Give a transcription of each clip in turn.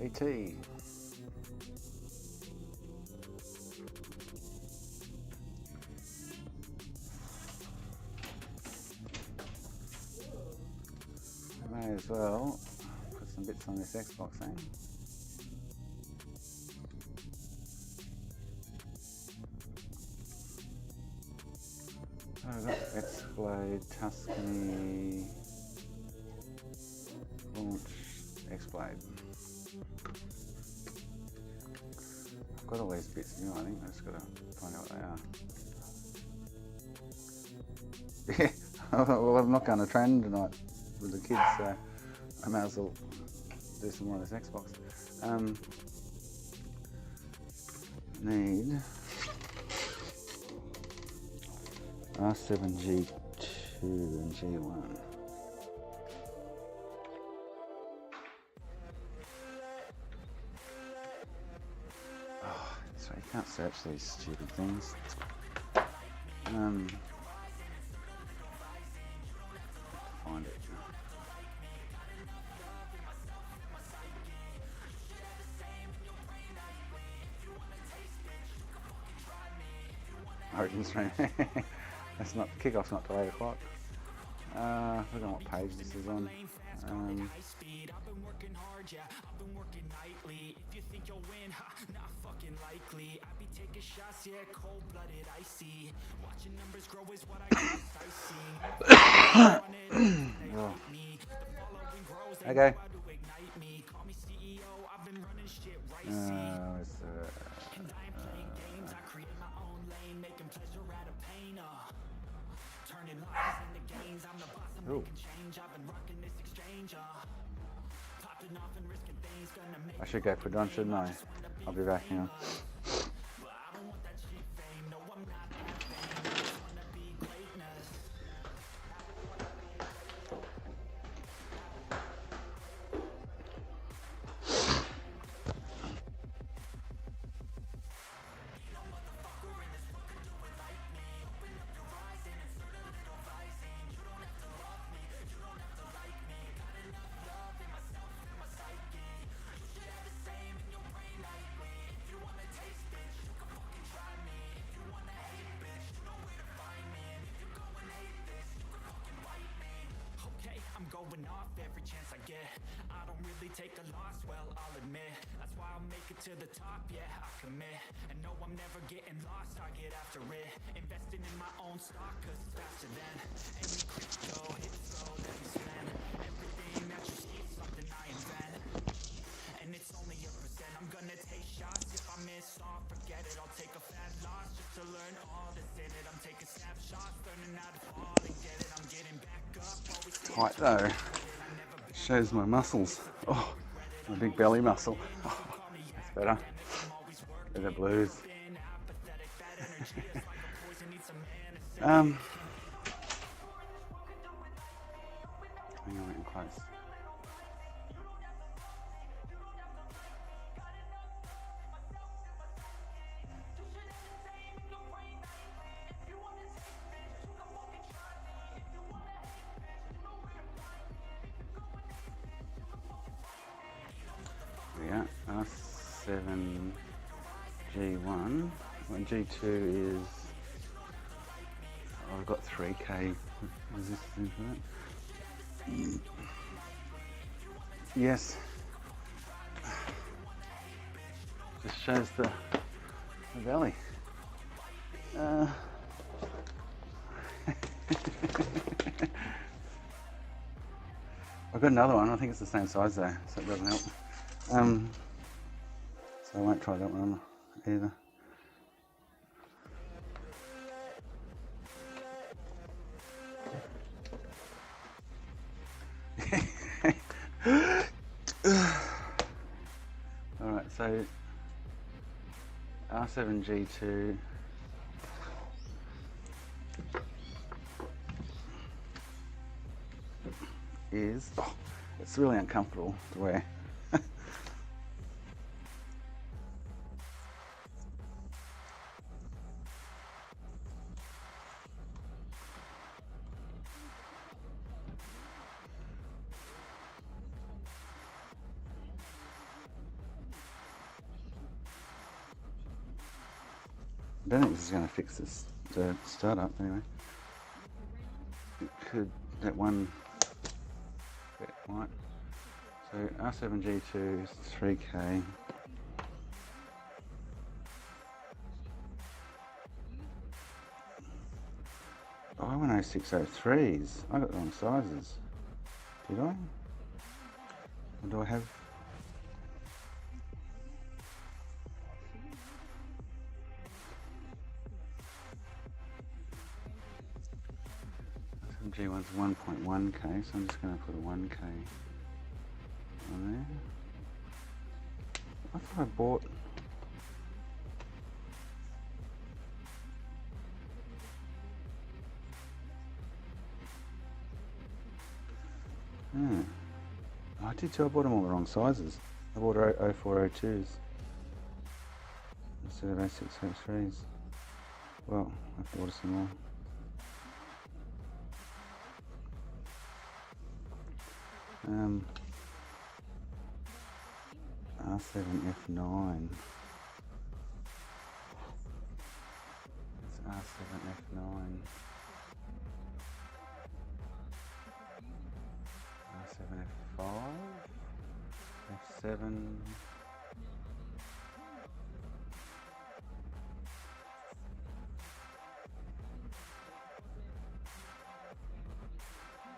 ET. May as well put some bits on this Xbox thing. Oh, I've got X-Blade, Tuscany, launch, X-Blade. I've got all these bits new, I think. I just got to find out what they are. Yeah, well, I'm not going to train tonight with the kids, so I may as well do some more of this Xbox. Need R7G2 and G1. Oh, so you can't search these stupid things. Find it. Origins stream. That's not, kickoff's not till 8 o'clock. I don't know what page this is on. Oh. Okay. Ooh. I should go for Don, shouldn't I? I'll be back now. Going off every chance I get. I don't really take a loss, well, I'll admit. That's why I'll make it to the top, yeah, I commit. And no, I'm never getting lost, I get after it. Investing in my own stock, cause it's faster than any crypto, hit slow, that you spend. Everything that you see is something I invent. And it's only a percent, I'm gonna take shots. If I miss all, forget it, I'll take a fat loss. Just to learn all that's in it, I'm taking snapshots. Learning how to fall and get it, I'm getting back up. Tight though. It shows my muscles. Oh, my big belly muscle. Oh, that's better. There's the blues. Hang on, getting close. Yeah, R7 G1. Well, G2 is. Oh, I've got 3K resistance for that. Yes. Just shows the belly. I've got another one. I think it's the same size though, so it doesn't help. So I won't try that one either. Alright, so R7G2 is, oh, it's really uncomfortable to wear. I don't think this is going to fix this the startup anyway. It could, that one bit might. So R7G2 is 3K. Oh, I went 0603s. I got the wrong sizes. Did I? Or do I have? G1's 1.1K, so I'm just going to put a 1K on there. I thought I bought. I did too, I bought them all the wrong sizes. I bought 0402s instead of 0603s. Well, I have to order some more. R7F9. It's R7F9. R7F5. F7.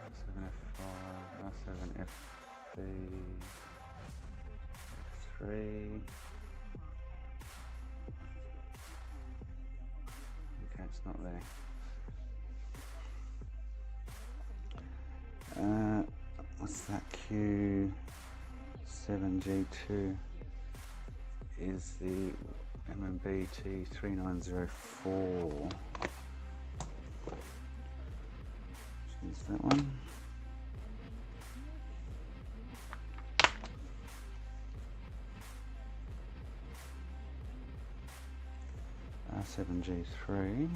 R7F5. R7F3. F3. Okay, it's not there. What's that? Q7G2 is the MMBT 3904. Choose that one. R7G3.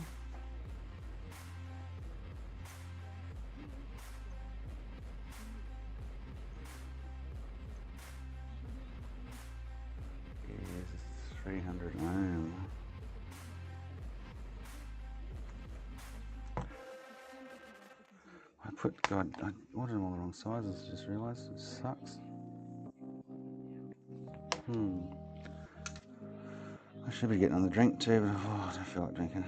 Is 300 ohm. God, I ordered them all the wrong sizes, just realised it sucks. I should be getting on the drink too, but I don't feel like drinking.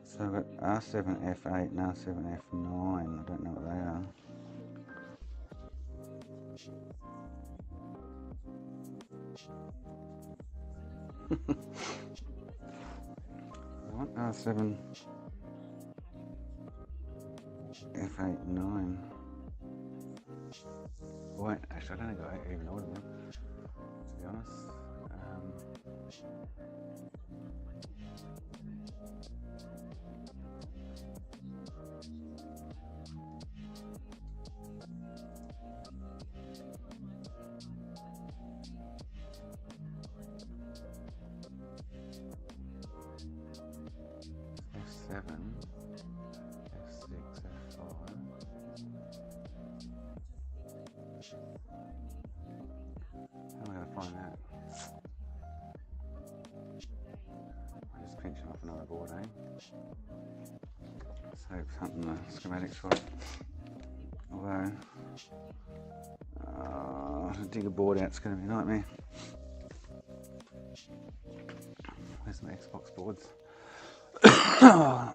So I've got R7F8 and R7F9, I don't know what they are. I want R7 F8 9. Wait, actually I don't think I even ordered them, to be honest. F7, F6, F5. How am I going to find that? I'm just pinching off another board, eh? Let's hope something the schematics for it. Although, to dig a board out is going to be a nightmare. Where's my Xbox boards? Oh,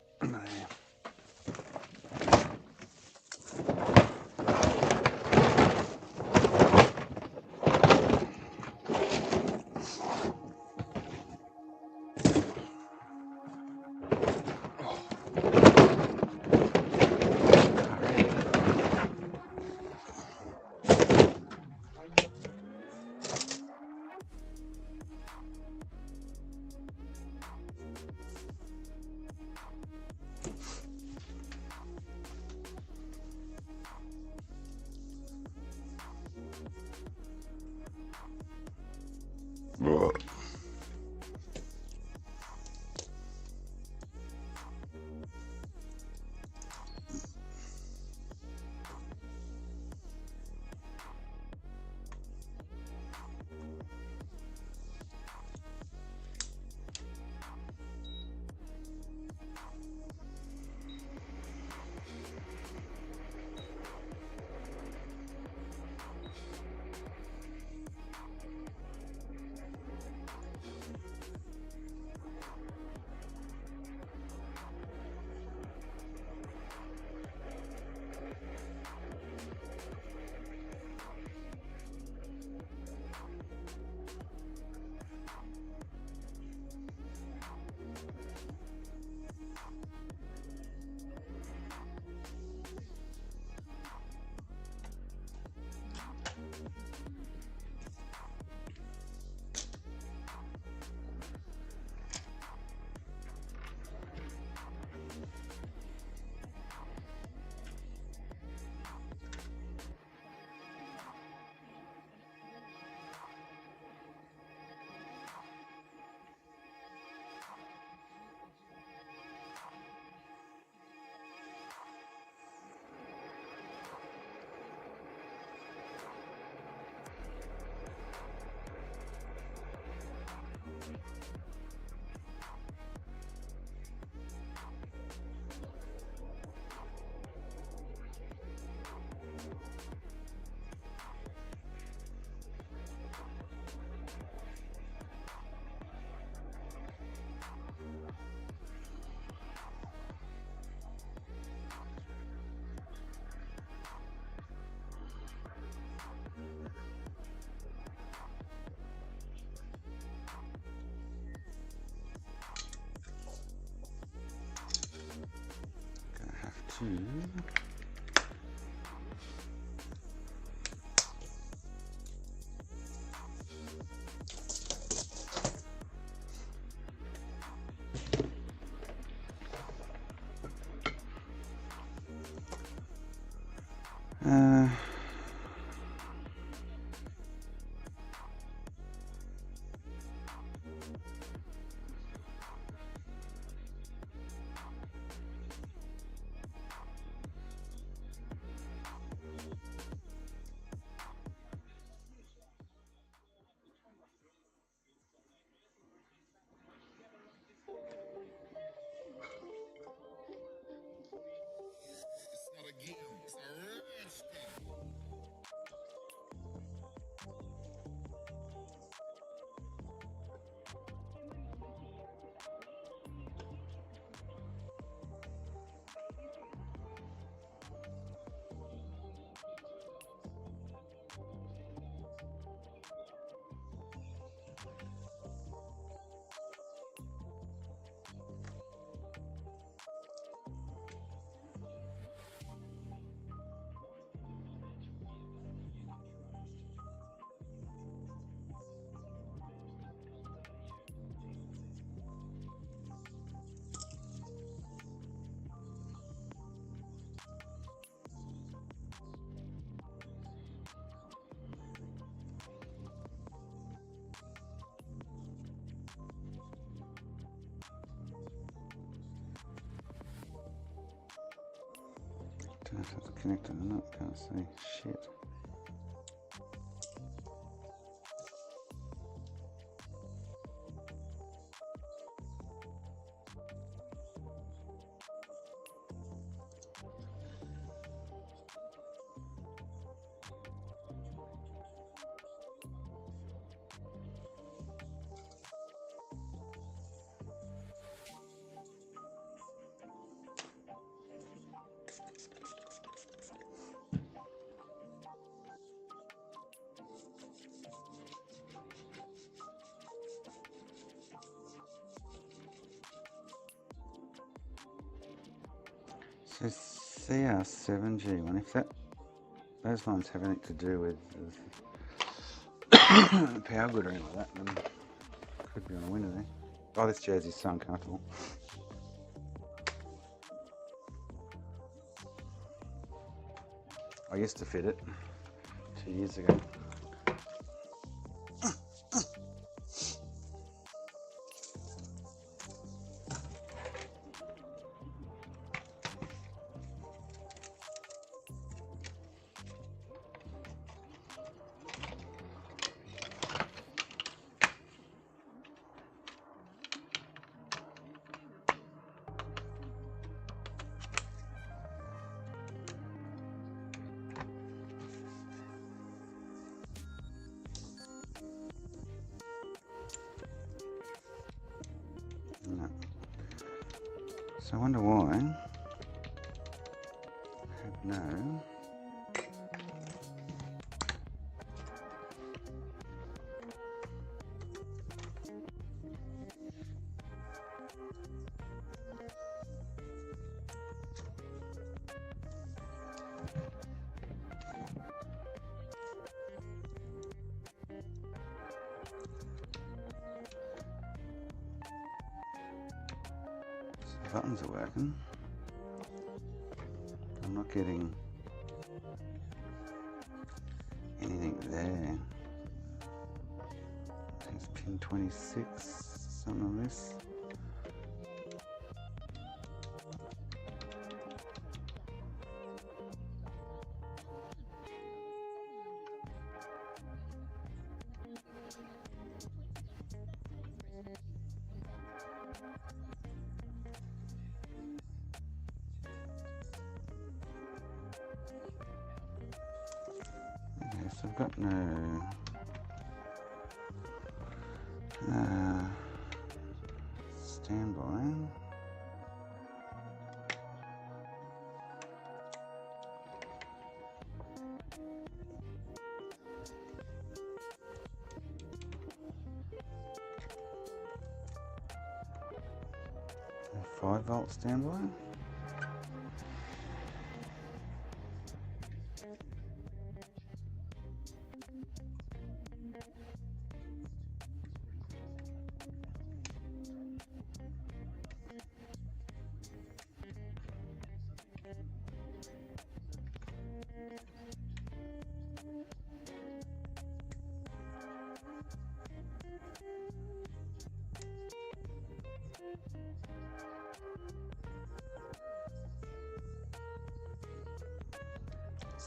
Don't know if it's connected or not, can't see shit. So CR7G one, if those ones have anything to do with power grid or anything like that, then could be on a winner there. Oh, this jersey's so uncomfortable. I used to fit it 2 years ago. No. So I wonder why I have no buttons are working. I'm not getting anything there. I think it's pin 26, something on this. Okay, so I've got no standby. A 5 volt standby.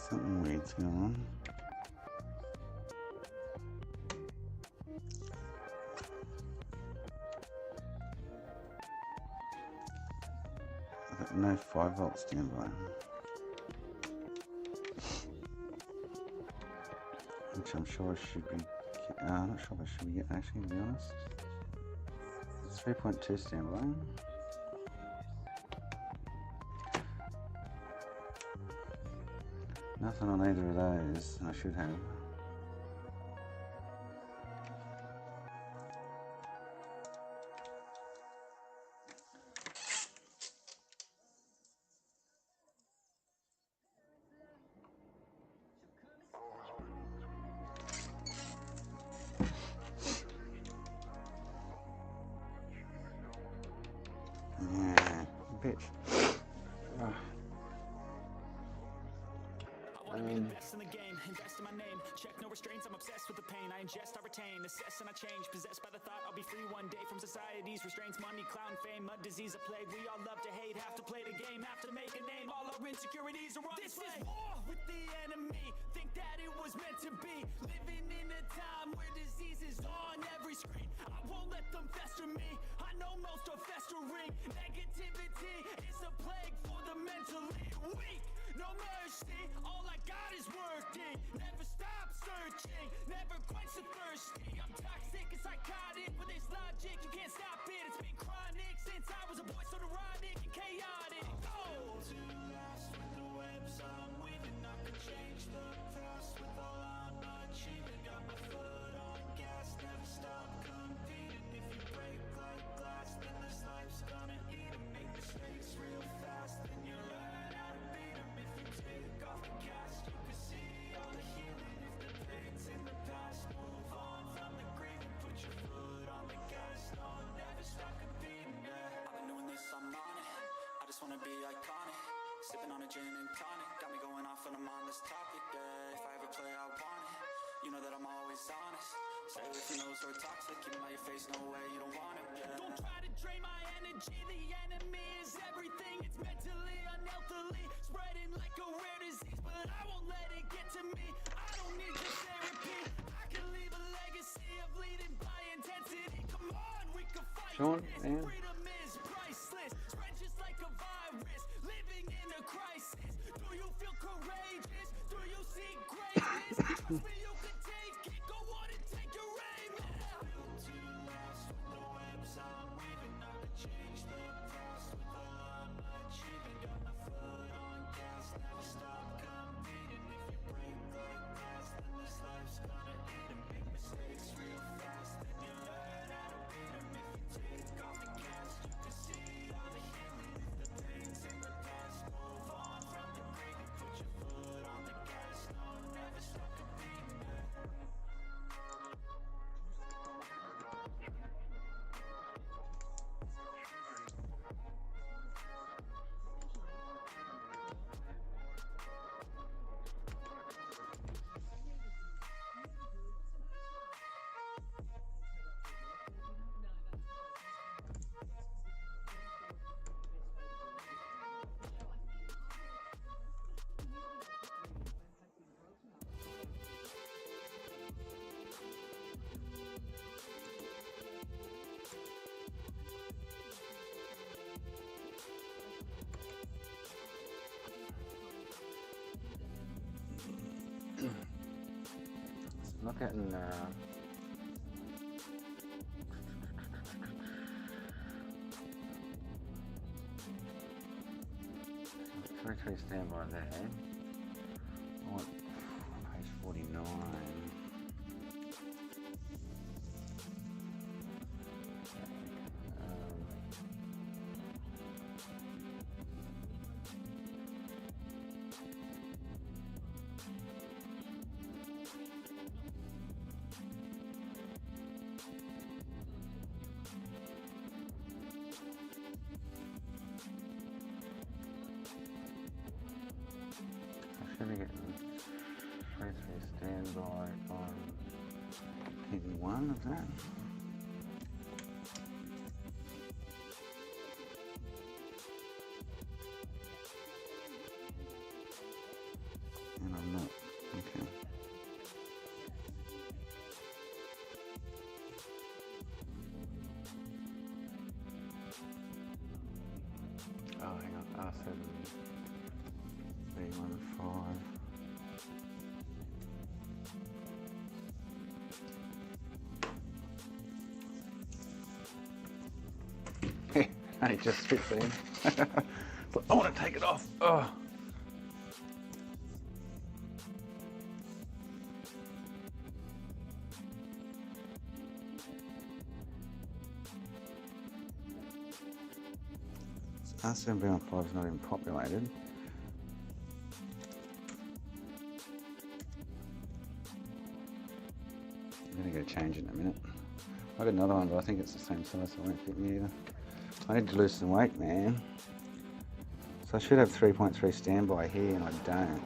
Something weird's going on. I've got no 5-volt standby. Which I'm sure I should be. I'm not sure if I should be getting, actually, to be honest. It's 3.2 standby. Nothing on either of those, and I should have. Yeah, bitch. Best in the game, invest in my name. Check no restraints, I'm obsessed with the pain. I ingest, I retain, assess and I change. Possessed by the thought I'll be free one day from society's restraints. Money, clown, fame, mud, disease, a plague. We all love to hate, have to play the game, have to make a name. All our insecurities are on display. This is war with the enemy. Think that it was meant to be. Living in a time where disease is on every screen. I won't let them fester me. I know most are festering. Negativity is a plague for the mentally weak. No mercy, all I got is working. Never stop searching, never quench the thirsty. I'm toxic and psychotic, with this logic, you can't stop it. It's been chronic since I was a boy, so neurotic and chaotic. Oh, to last with the webs I'm weaving. I could change the past with all I'm achieving. Got my foot on gas, never stop competing. If you break like glass, then this life's gonna eat 'em. Make mistakes real fast, then you learn how to beat 'em. If you take off the cast, you can see all the healing. If the pain's in the past, move on from the grieving. Put your foot on the gas, no, never stop competing. Yeah. I've been doing this, I'm on it. I just wanna be iconic. Sipping on a gin and tonic, got me going off when I'm on this topic. Yeah. If I ever play, I want it. You know that I'm always honest. Stay away from those who are toxic. Keep them out your face, no way, you don't want it. Yeah. Don't try to drain my energy. The enemy is everything. It's mentally, unhealthily, spreading like a rare disease. But I won't let it get to me. I don't need your therapy. I can leave a legacy of leading by intensity. Come on, we can fight Sean, this. man. Freedom is priceless. Spread just like a virus. Living in a crisis. Do you feel courageous? Do you see greatness? Trust me, you can take it. Go on and take your aim. Built to last with the webs I'm weaving. I could change the past with all I'm achieving. Got my foot on gas, never stop competing. If you break like glass, then this life's gonna eat 'em. Make mistakes real fast, then you learn how to beat 'em. If you take off the cast, you can see all the healing. If the pain's in the past, move on from the grieving. Put your foot on the gas, no, never stop competing. Yeah. Look at 23 standby there. I want page 49. Should be getting 23 standby on hidden one of that. And I'm not. Okay. Oh, hang on. R7, B15. Only just fits in. But I want to take it off. Oh. R7B15 is not even populated. I'm going to go change it in a minute. I've got another one, but I think it's the same size, so it won't fit me either. I need to lose some weight, man. So I should have 3.3 standby here, and I don't.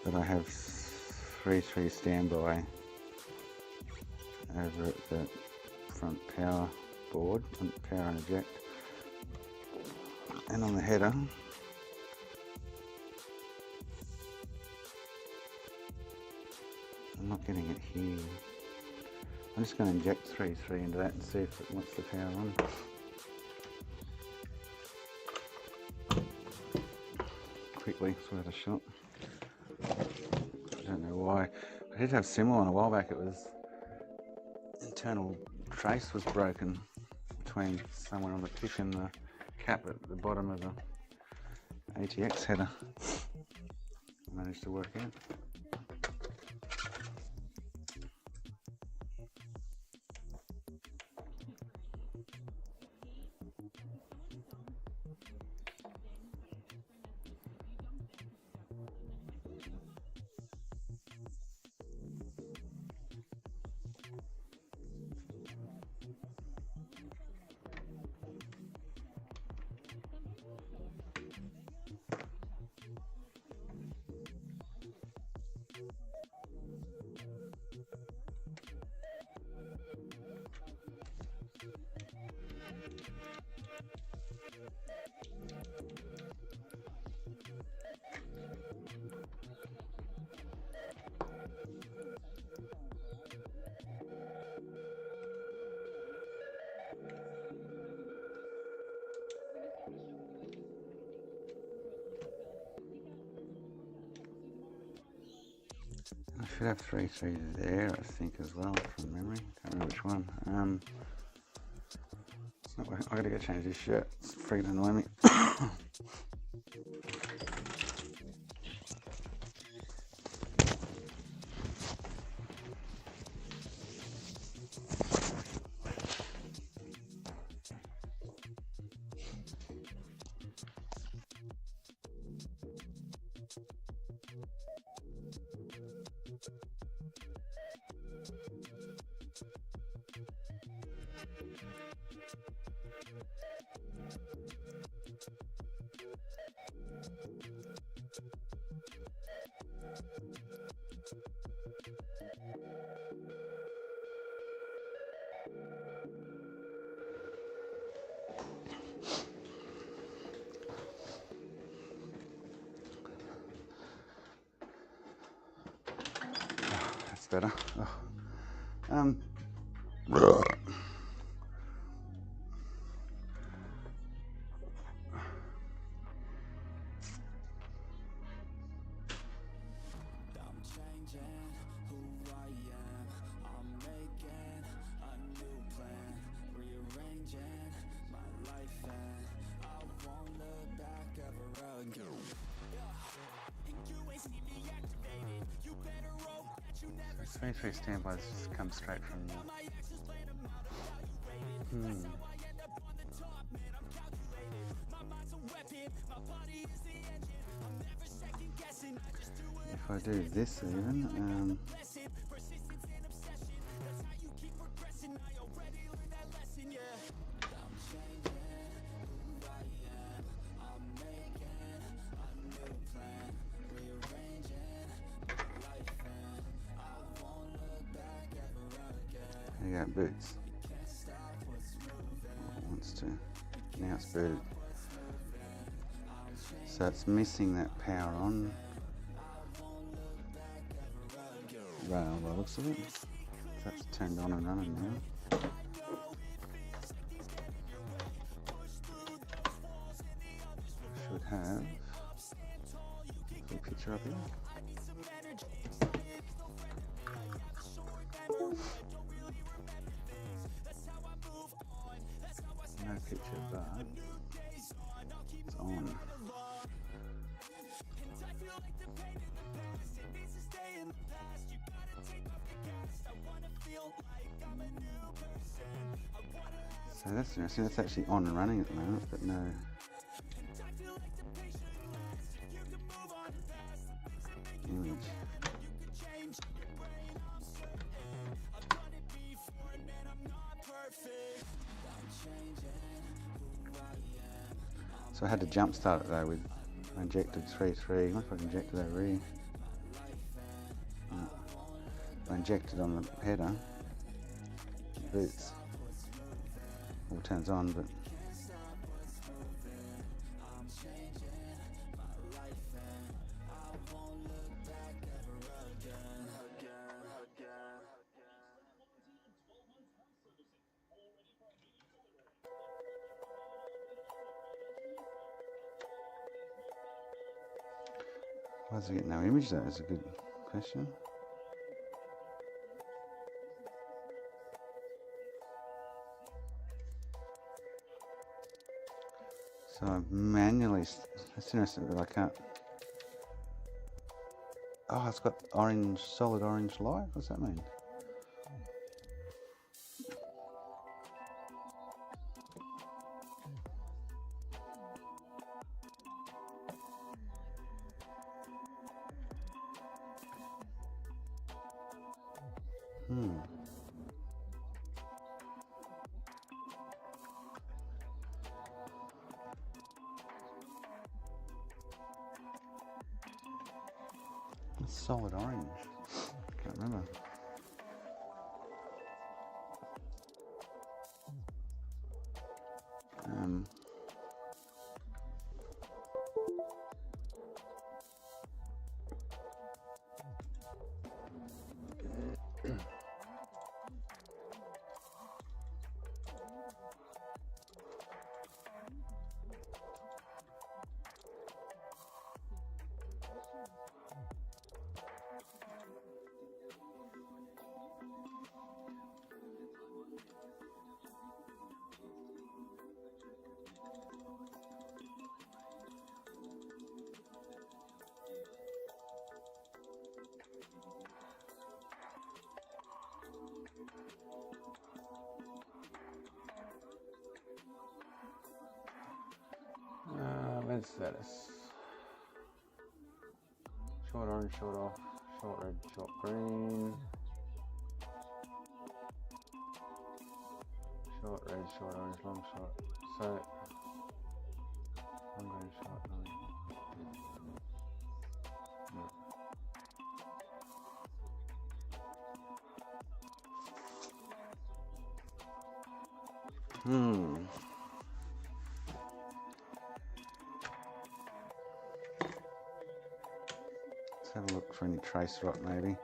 But I have 3.3 standby over at the front power board, power and eject, and on the header. I'm not getting it here. I'm just going to inject 3.3 into that and see if it wants the power on. Quickly, it's worth a shot. I don't know why. I did have similar one a while back. It was internal trace was broken between somewhere on the pick and the cap at the bottom of the ATX header. I managed to work out. I should have 3.3 there, I think, as well, from memory. Can't remember which one. It's not working. I gotta go change this shirt. It's freaking annoying me. That's better. Oh. These 3.3 standbys just come straight from the... If I do this even, There you go, boots. It wants to. Now it's booted. So it's missing that power on rail by the looks of it. That's turned on and running now. Should have a picture up here. No picture, but it's on. So that's interesting. That's actually on and running at the moment, but no. Image. So I had to jump start it though with I injected 3.3. What if I injected over here? I injected on the header. Boots. All turns on, but why does it get no image though? Is a good question. So I manually, that's interesting that I can't. Oh, it's got orange, solid orange light. What's that mean? It's solid orange. Can't remember. Red status. Short orange, short off, short red, short green. Short red, short orange, long short. So, long green, short orange. Let's have a look for any trace rot maybe.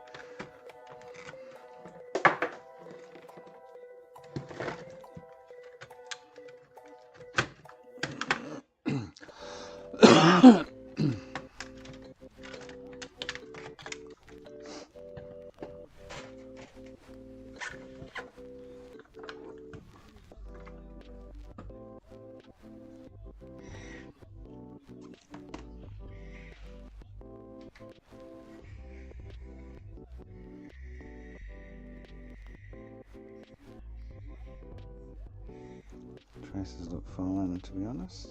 Traces look fine, to be honest.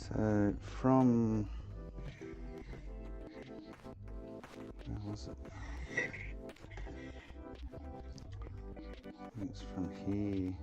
So from, where was it? I think it's from here.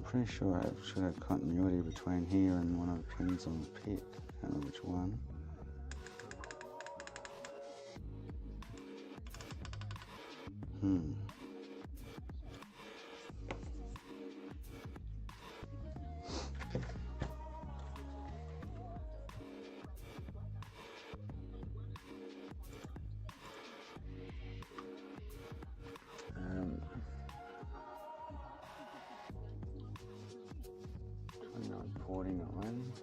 Pretty sure I should have continuity between here and one of the pins on the pick. I don't know which one. I'm 49.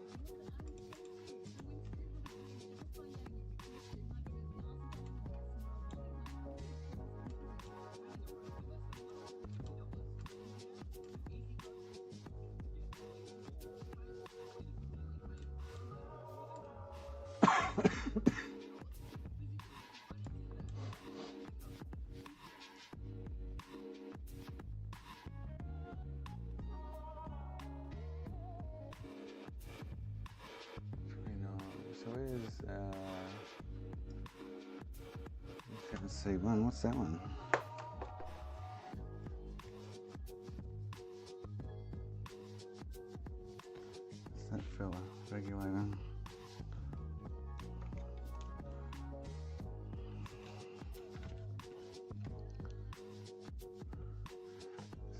So where's 7C1? What's that one? What's that fella? Regulator.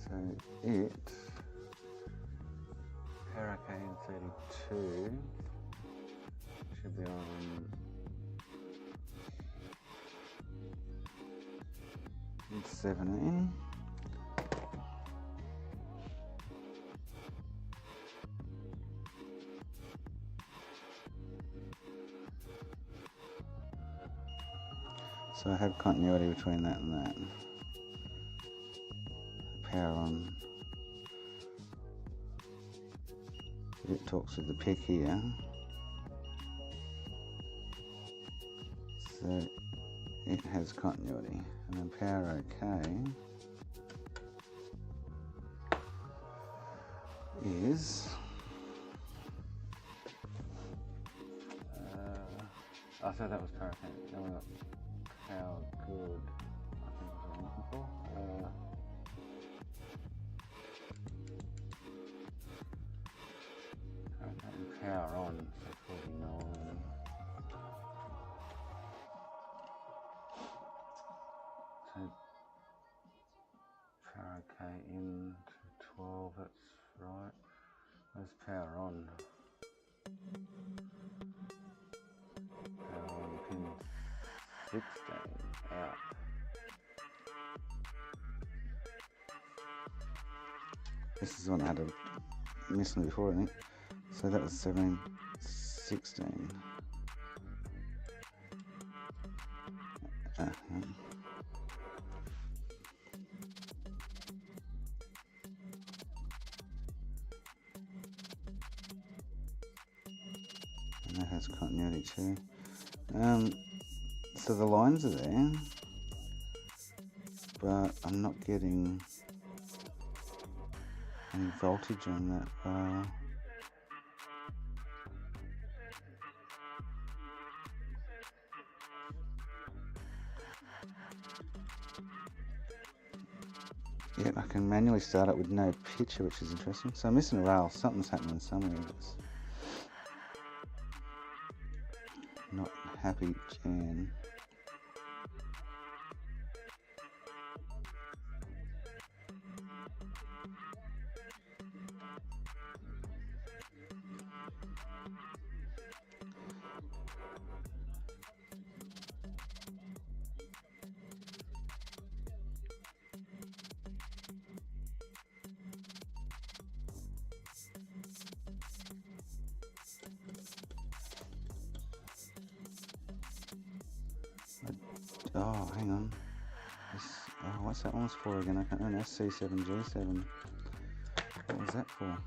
So it Hurricane 32 should be on 17. So I have continuity between that and that. Power on. It talks with the pick here. So it has continuity. And then power OK is I thought that was power OK. Now we got power good. I think that's what I'm looking for. Power on, so 49. So power OK into 12, that's right. Where's power on? Power on pin 16 out. This is one I had a missing before, I think. So that was 17, 16. Yeah. And that has continuity too. So the lines are there, but I'm not getting any voltage on that. Yet I can manually start it with no picture, which is interesting. So I'm missing a rail. Something's happening somewhere. It's not happy, Jan. Oh, hang on. What's that one for again? I can't remember. SC7G7. What was that for?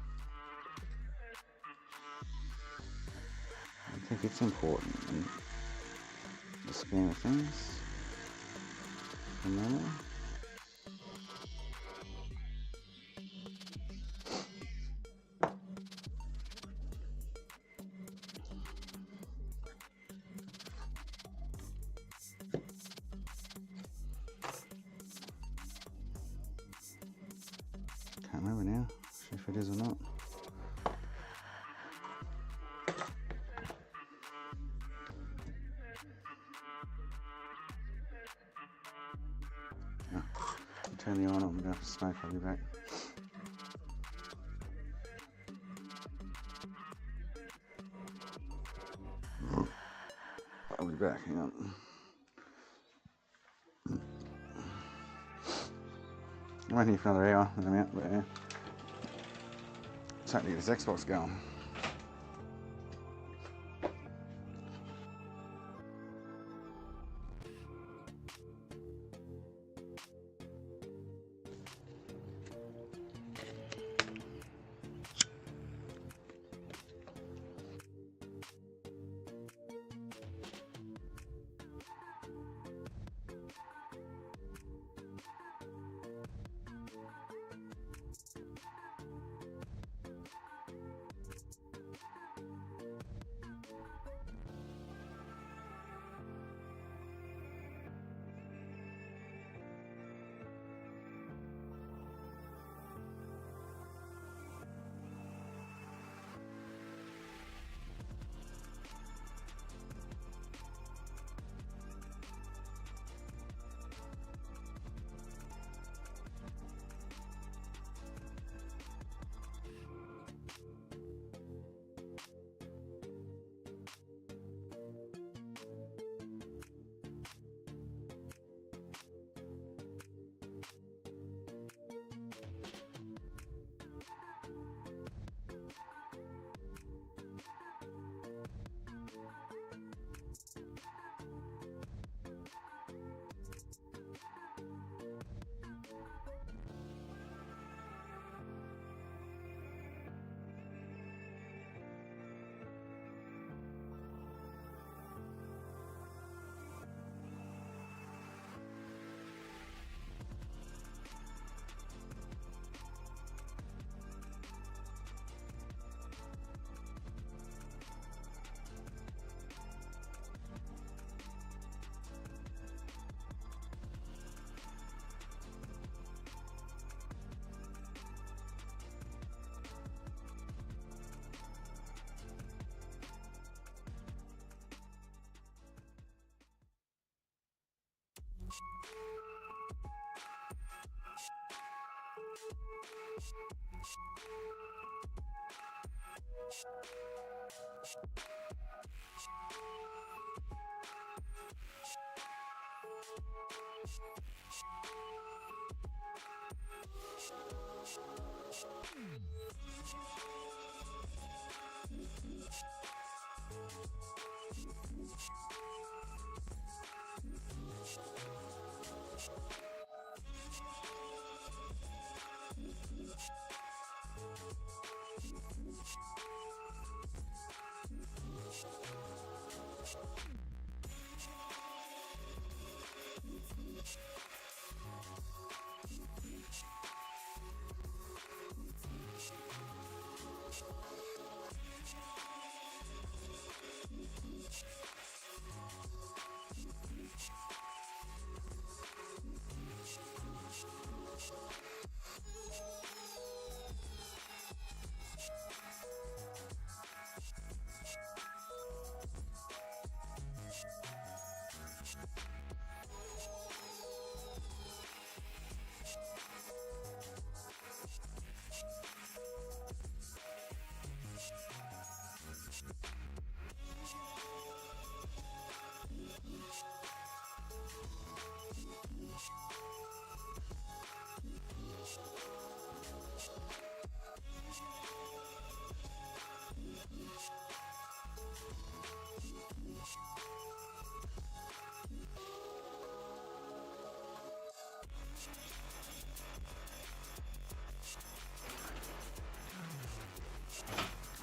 I think it's important in the scheme of things. Remember? Can't remember now. Sure if it is or not. Turn the on. I'm going to smoke. I'll be back. I'll be back. Hang on. I'm waiting for another hour and I'm out, but yeah. Starting to get this Xbox going.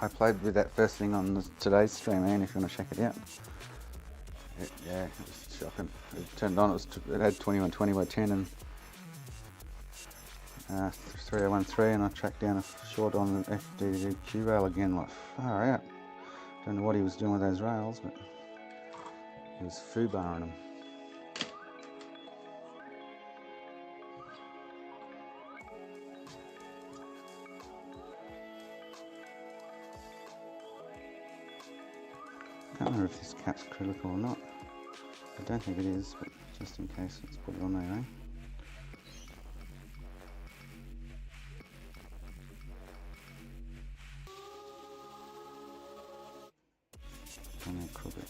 I played with that first thing on today's stream, Ian, if you want to check it out. Yeah, it was shocking. It turned on, it had 2120 by 10 and 3013, and I tracked down a short on the FDDQ rail again, like far out. Don't know what he was doing with those rails, but he was foobarring them. I can't remember if this cap's critical or not. I don't think it is, but just in case, let's put it on there, eh? On there, crooked.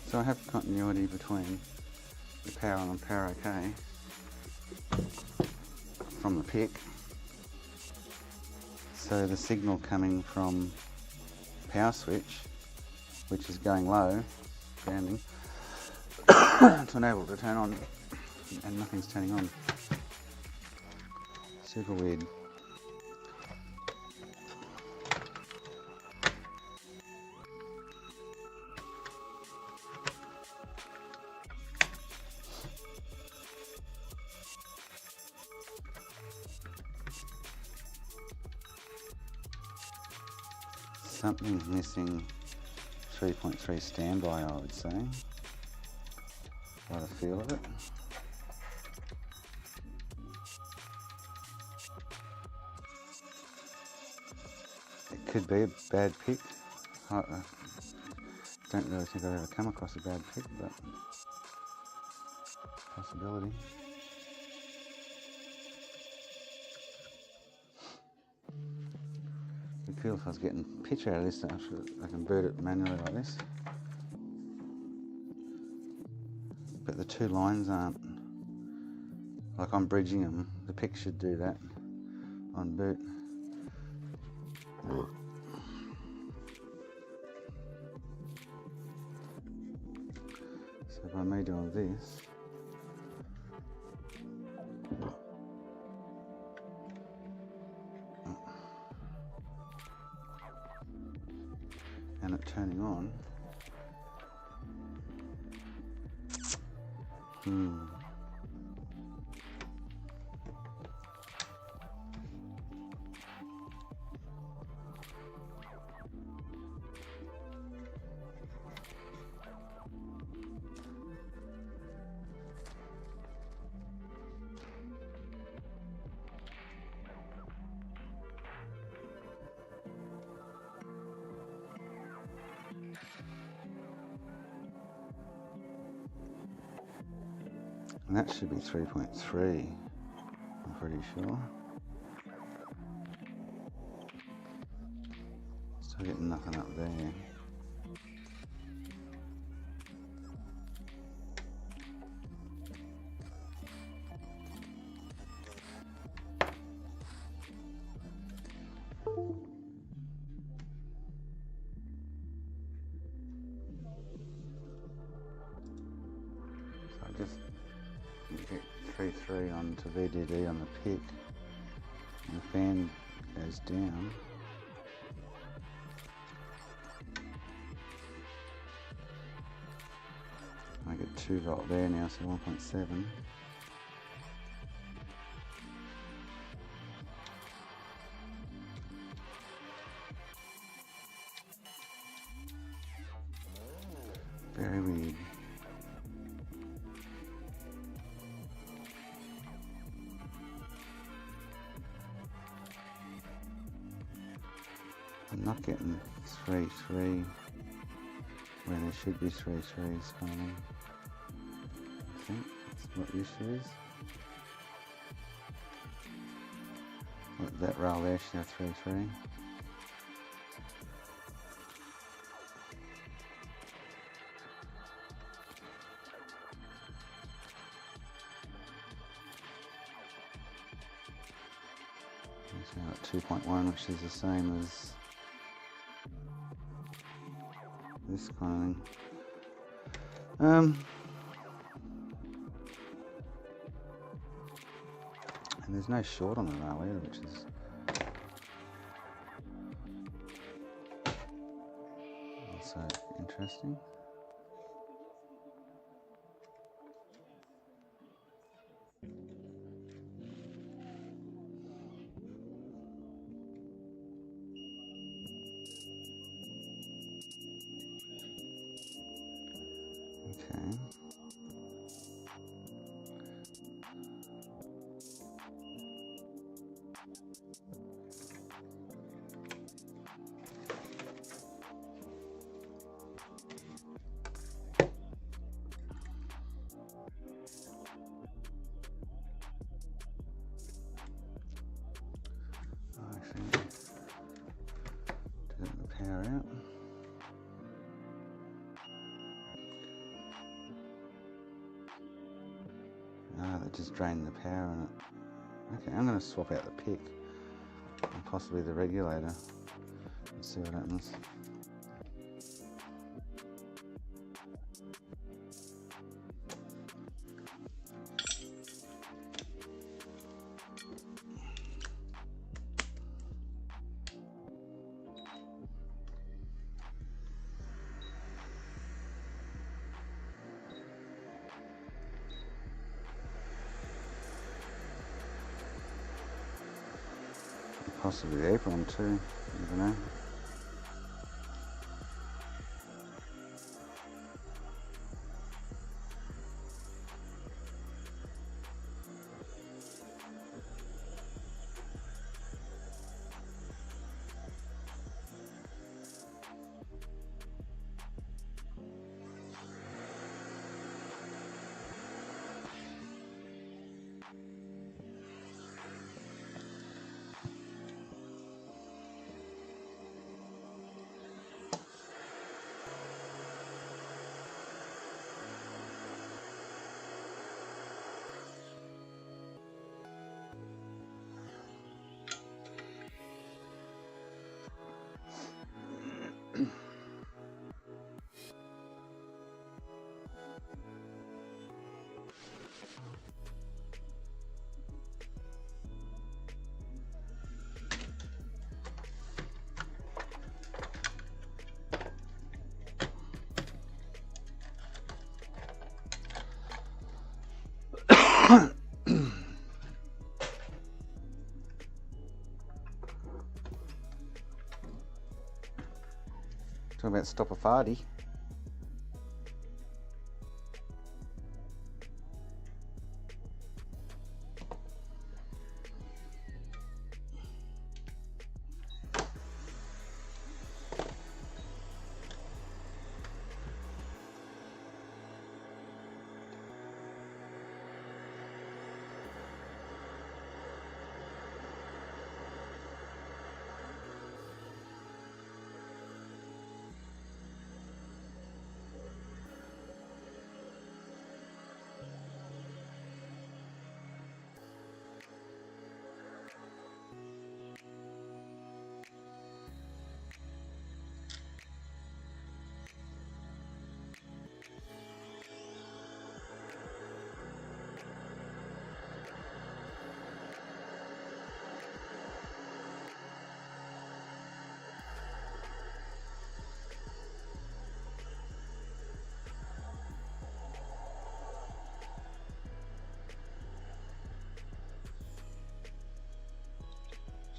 So I have continuity between the power on and power OK from the pick. So the signal coming from power switch, which is going low, grounding, to enable it to turn on, and nothing's turning on. Super weird. Something's missing 3.3 standby, I would say, by the feel of it. It could be a bad pick. I don't really think I've ever come across a bad pick, but possibility. It'd be cool if I was getting pitch out of this, I can boot it manually like this. But the two lines aren't, like I'm bridging them, the pick should do that on boot. So by me doing this, and it turning on, and that should be 3.3, I'm pretty sure. Still getting nothing up there. So I just get 3.3 onto VDD on the pick, and the fan goes down. I get 2 volt there now, so 1.7. Very weird. I'm not getting 3.3 when there should be 3.3s coming. I think that's what the issue is. Look, that rail there should have 3.3. So now at 2.1, which is the same as this kind of thing. And there's no short on the rail either, which is also interesting. Okay. Turn the power out. That just drained the power in it. Okay, I'm going to swap out the pick and possibly the regulator and see what happens. Possibly the apron too, you never know. Talking about stop a farty.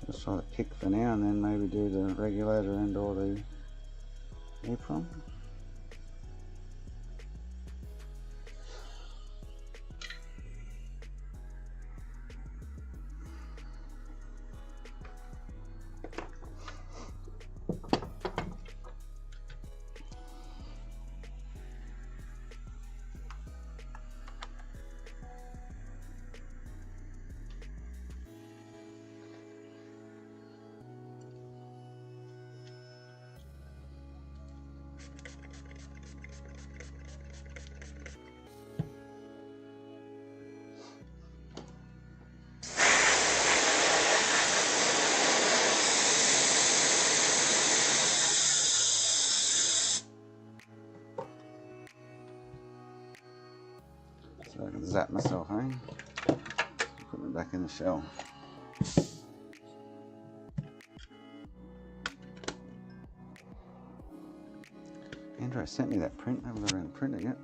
Let's try the pick for now and then maybe do the regulator and or the apron. So I can zap myself, eh? Put me back in the shell. Andrew sent me that print. I haven't got around to print it yet.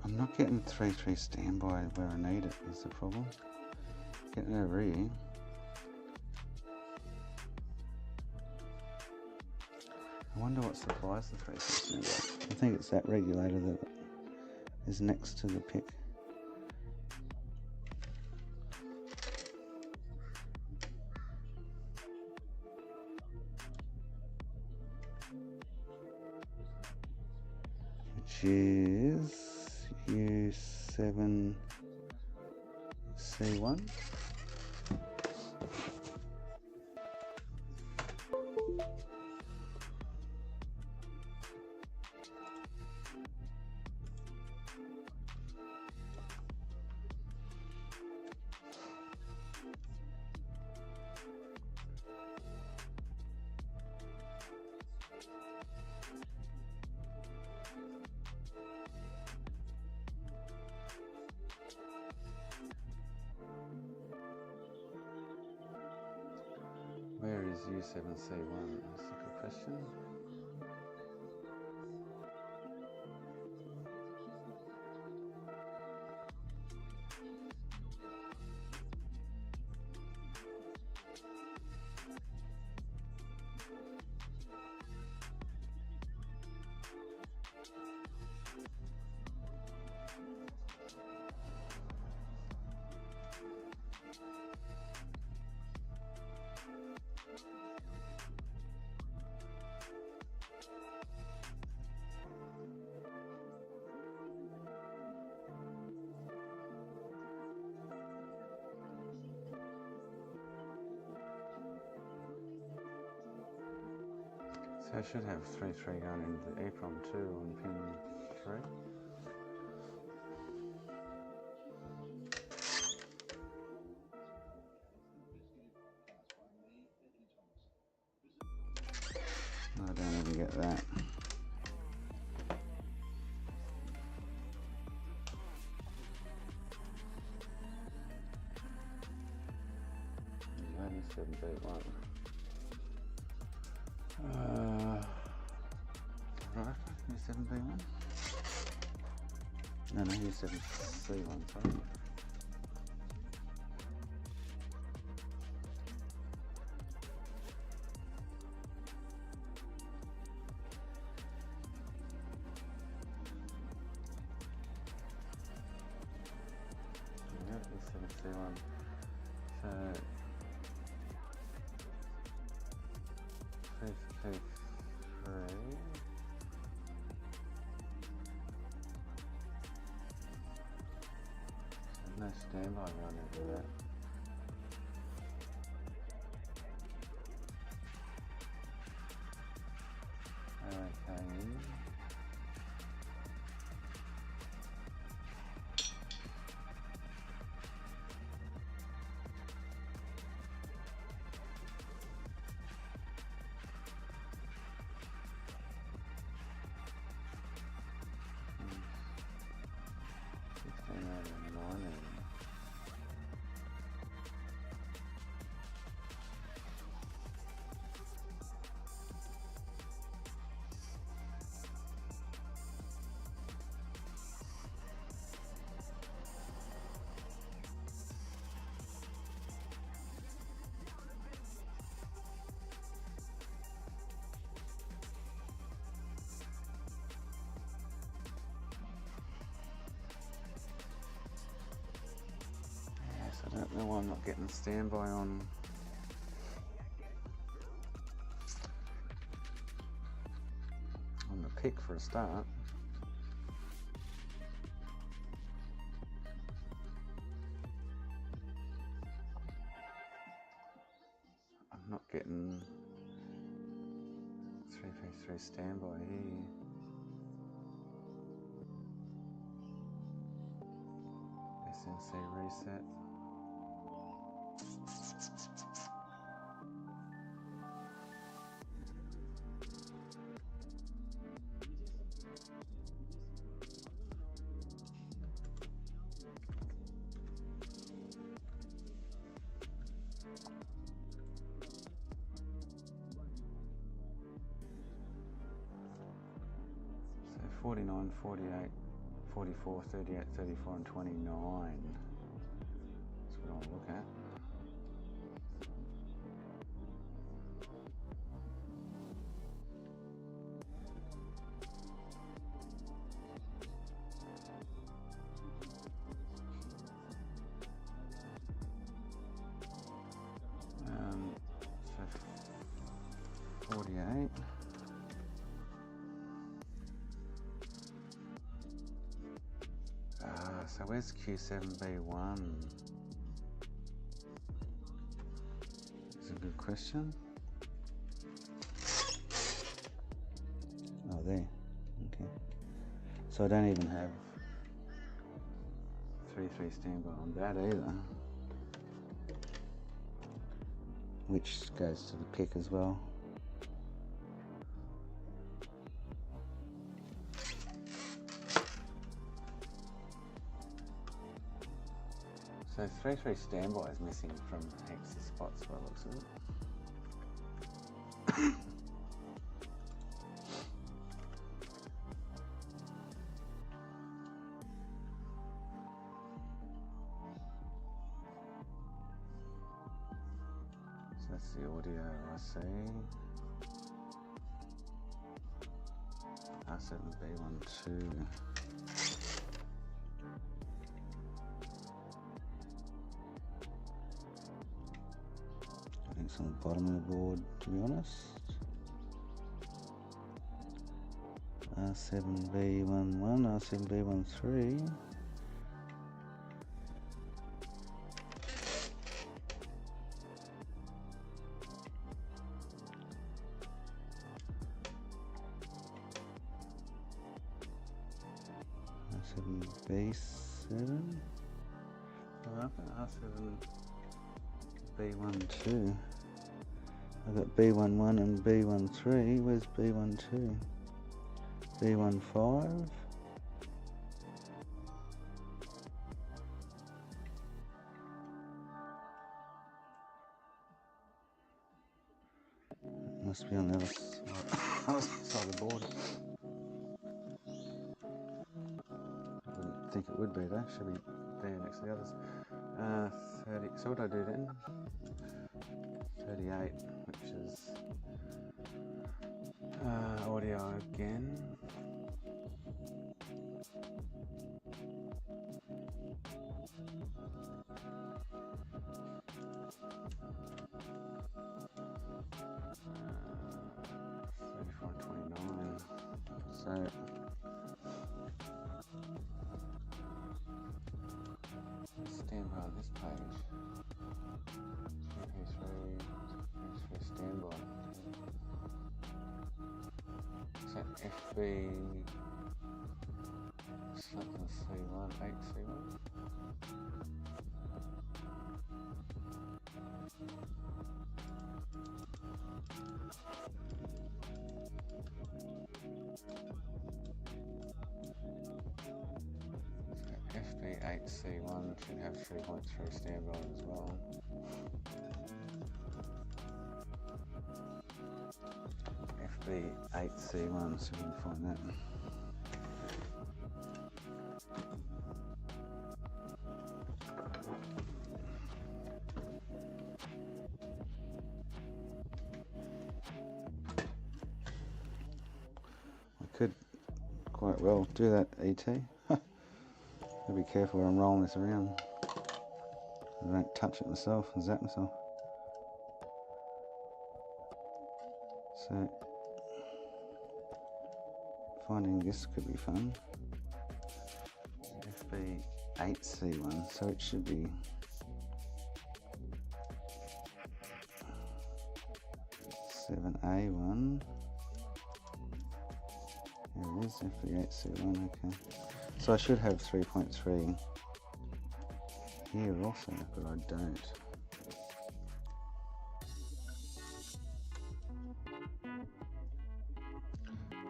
I'm not getting 3-3 standby where I need it is the problem. Getting it over here. I wonder what supplies the 3-3 standby. I think it's that regulator that is next to the pick. Which is U7C1. Where is U7C1? That's a good question. So I should have 3-3 going into the EEPROM 2 on pin 3. I don't even get that. U7B1. Right, U7B1. No, U7C1, sorry. Yep, U7C1. So, P3. No standby run over that. Okay. I don't know why I'm not getting standby on the pick for a start. not getting 333 standby here. SNC reset. So 49, 48, 44, 38, 34 and 29. That's what I'll look at. So 48. So where's Q7B1? That's a good question. Oh, there. Okay. So I don't even have 3-3 standby on that either, which goes to the pick as well. So 3-3 standby is missing from heaps of spots by the looks of it. So that's the audio I see. R7B12. I think it's on the bottom of the board, to be honest. R7B11, R7B13. R7B7. Oh, I've got R7B12. I've got B11 and B13. Where's B12? B15. Must be on the other side of the board. I wouldn't think it would be though. Should be there next to the others. 30. So what do I do then? 38, which is audio again. So standby on this page. MP3 standby. So FB something C1, 8C1. FB8C1 should have 3.3 standby as well. FB8C1, so we can find that. I could quite well do that, ET. I'll be careful when I'm rolling this around. I don't touch it myself and zap myself. So finding this could be fun. FB8C1, so it should be A1. There it is, FV8C1, okay. So I should have 3.3 here also, but I don't.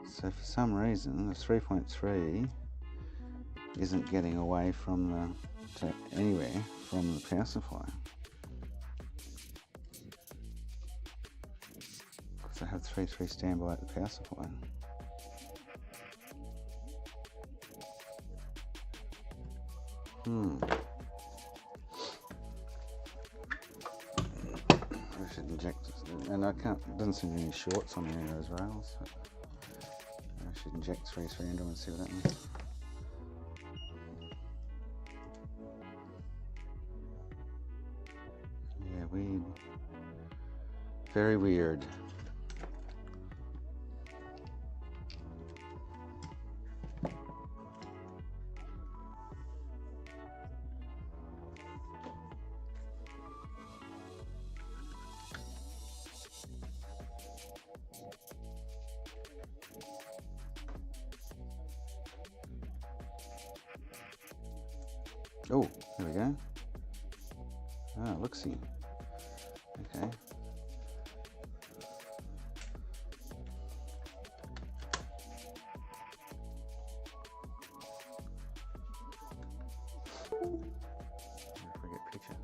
So for some reason, the 3.3 isn't getting away from to anywhere from the power supply. Because I have 3.3 standby at the power supply. I should inject this, and I can't. Doesn't seem to be any shorts on any of those rails. So I should inject 3.3 into them and see what happens. Yeah, weird. Very weird. Oh, there we go. Ah, look-see. Okay. If I get picture.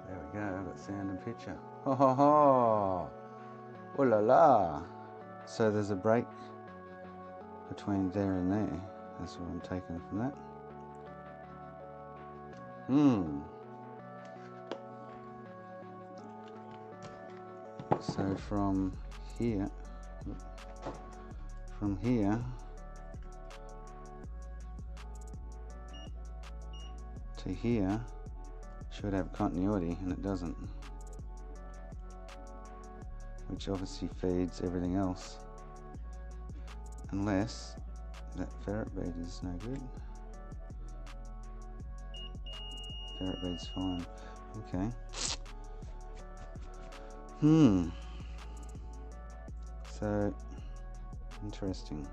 There we go, I've got sound and picture. Ho ho ho! Oh la la! So there's a break between there and there. That's what I'm taking from that. So from here to here should have continuity, and it doesn't, which obviously feeds everything else, unless that ferret bead is no good. Ferret bead's fine. Okay. So interesting.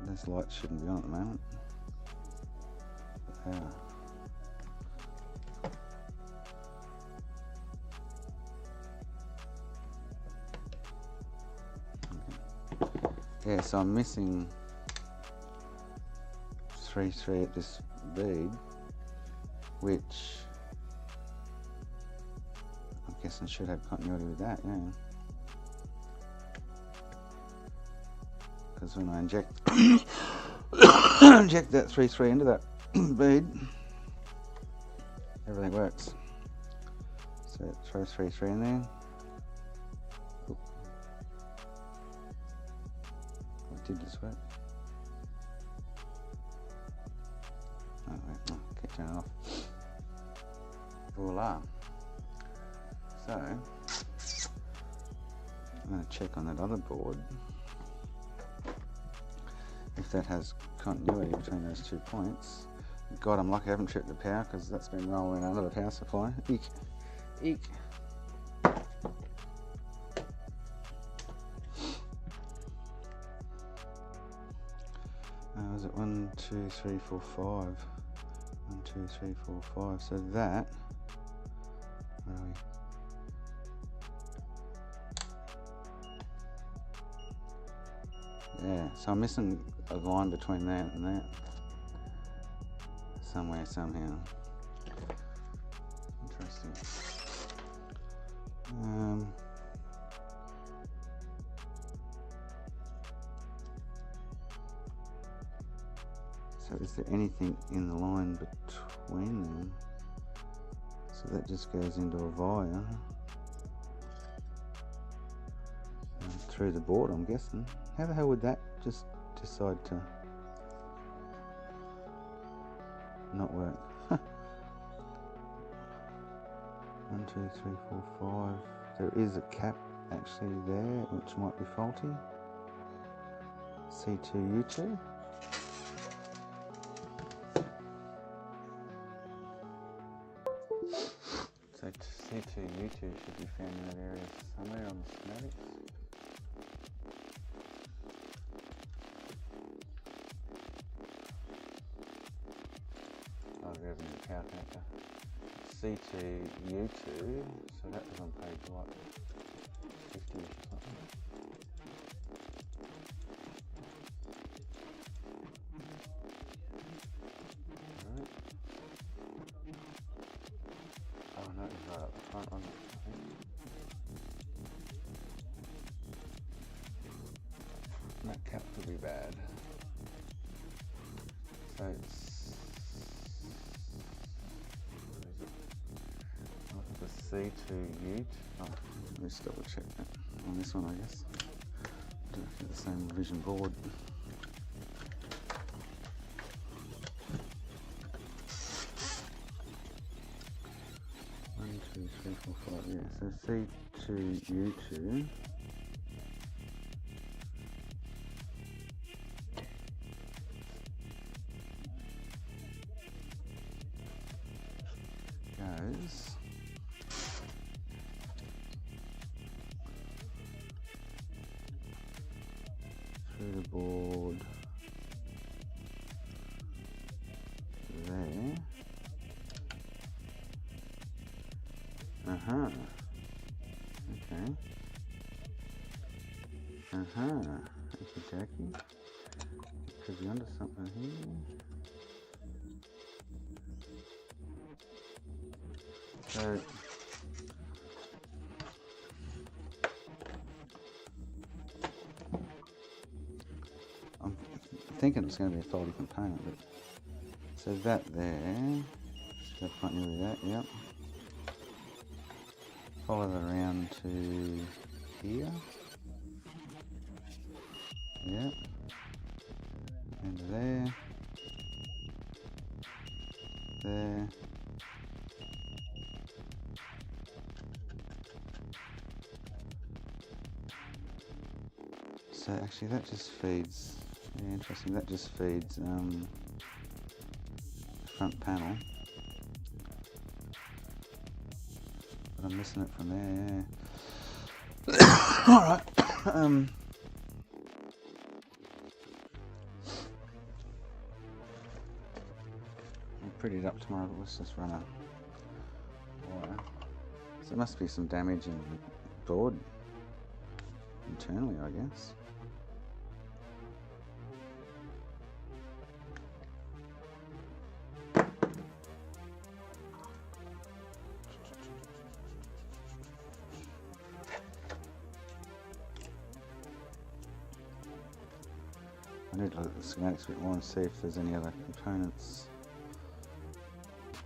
Those lights shouldn't be on at the moment. But they are. Yeah, so I'm missing 3.3 at this bead, which I'm guessing should have continuity with that, yeah. Because when I inject inject that 3.3 into that bead, everything works. So throw 3.3 in there. Did this work? Oh, wait, no, keep turning it off. Voila. So, I'm going to check on that other board if that has continuity between those 2 points. God, I'm lucky I haven't tripped the power, because that's been rolling under the power supply. Eek. Eek. Was it 1, 2, 3, 4, 5? 1, 2, 3, 4, 5. So that, where are we? Yeah, so I'm missing a line between that and that. Somewhere, somehow. Interesting. So is there anything in the line between them? So that just goes into a via and through the board, I'm guessing. How the hell would that just decide to not work. 1, 2, 3, 4, 5. There is a cap actually there, which might be faulty. C2U2. So C2U2 should be found in that area somewhere on the schematics. Oh, we have a new power connector. C2U2, so that was on page what? 50 or something. Right. Oh no, it's right up the front on it, I think. That cap could be bad. So it's the C2U2. Oh, let me just double check that on this one, I guess. Do it for the same revision board. One, 2, 3, 4, 5. Yeah. So C2U2. Goes through the board there. Okay. Okie dokie. Could be onto something here. So I'm thinking it's going to be a faulty component, but so that there, should have continuity with that, yep. Follow that around to here, yep, and there, there. So actually that just feeds, yeah, interesting, that just feeds front panel. But I'm missing it from there, yeah. Alright. I'm prettied up tomorrow, but let's just run a wire. So there must be some damage in the board internally, I guess. I need to look at the schematics a bit more and see if there's any other components.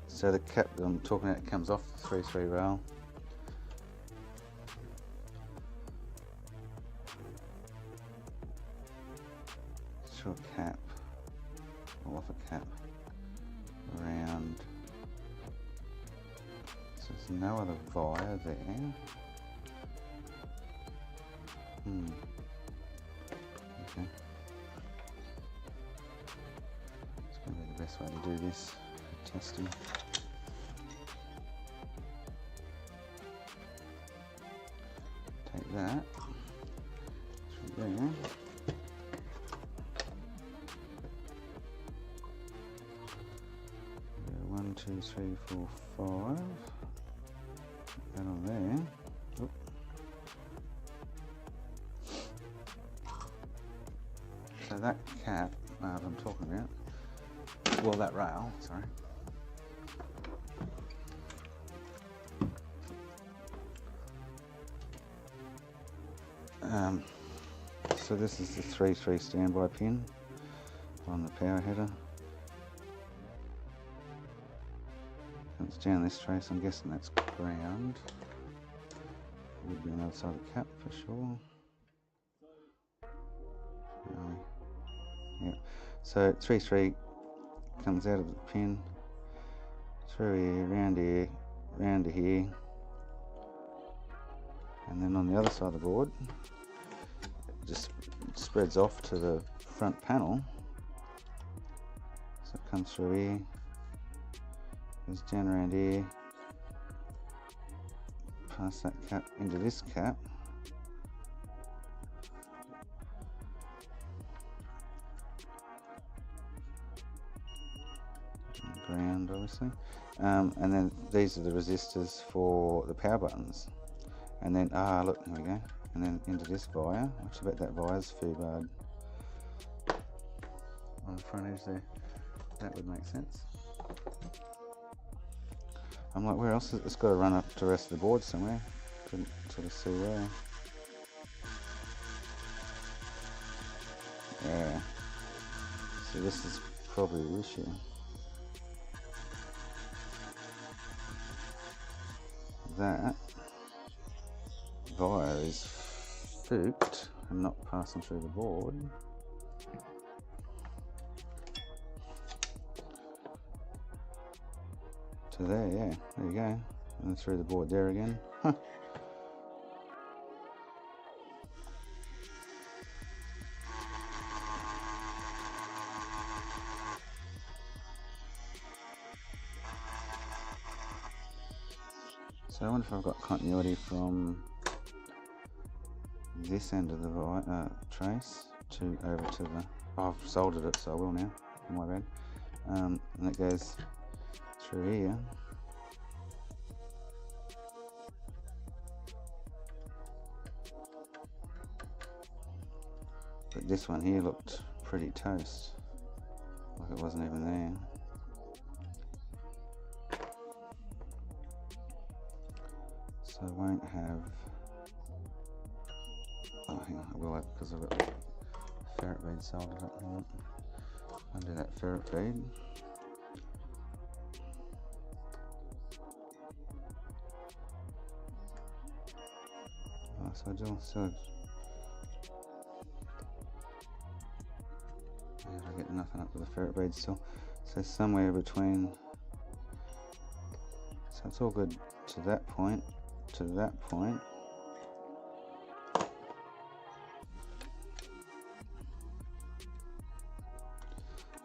So the cap that I'm talking about comes off the 3-3 rail. Through a cap, or off a cap, around. So there's no other via there. Okay. It's going to be the best way to do this for testing. Take that through there. 1, 2, 3, 4, 5. Put that on there. Oop. So that cap that I'm talking about, well, that rail, sorry. So this is the 3-3 standby pin on the power header. It's down this tray, so I'm guessing that's ground. Would be on the other side of the cap for sure. Yep. So 3-3 comes out of the pin, through here, round to here, and then on the other side of the board, it just spreads off to the front panel. So it comes through here, goes down around here, past that cap into this cap. Ground, obviously, and then these are the resistors for the power buttons, and then look, there we go, and then into this wire, which I bet that wire's foobarred on the front edge there. That would make sense. I'm like, where else? It's got to run up to the rest of the board somewhere. Couldn't sort of see where. Yeah. So this is probably the issue. That wire is spooked and not passing through the board. To there, yeah, there you go. And through the board there again. Huh. So I wonder if I've got continuity from this end of the trace to over to the. Oh, I've soldered it, so I will now. My bad. And it goes through here. But this one here looked pretty toast, like it wasn't even there. So I won't have. Oh, hang on, I will have, because I've got the ferret bead soldered up. Undo that ferret bead. Oh, so I get nothing up with the ferret bead still. So somewhere between. So it's all good to that point. To that point.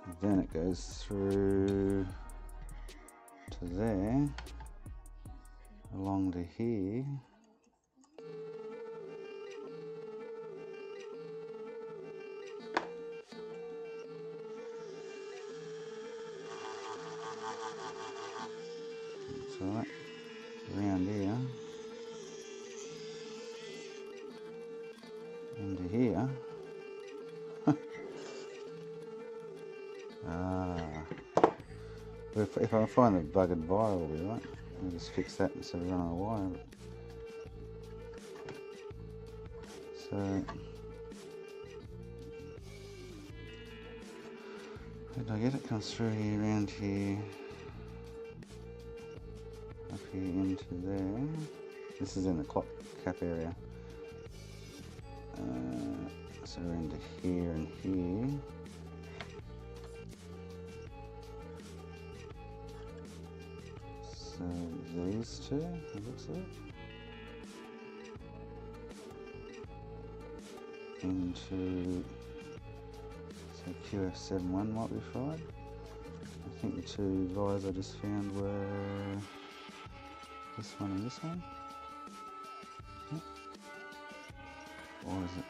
And then it goes through to there, along to here. So that around here. Into here. If I find the buggered wire, will be right. I'll just fix that instead of running a wire. So where did I get it? Comes through here, around here, up here into there. This is in the clock cap area. So into here and here. So these two, it looks like. Into, so QF71 might be fried. I think the two wires I just found were this one and this one. Yep. Or is it?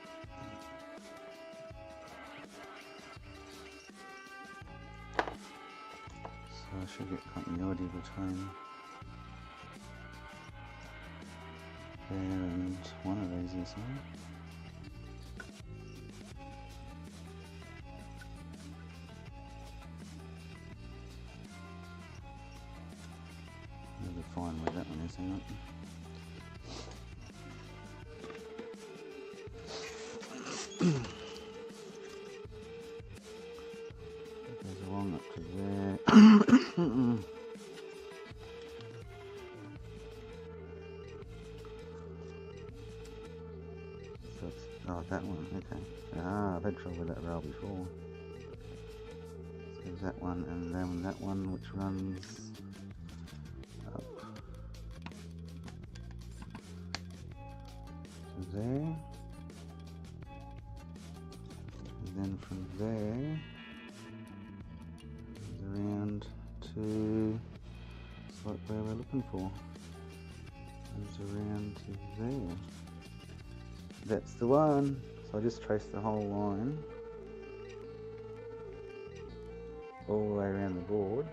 So I should get continuity between there and one of these or something. You'll be fine where that one is, hang on. It goes along up to there. So it's, oh, that one, okay. I've had trouble with that rail before. So there's that one, and then that one which runs there, and then from there around to like where we're looking for. Goes around to there. That's the one. So I just trace the whole line all the way around the board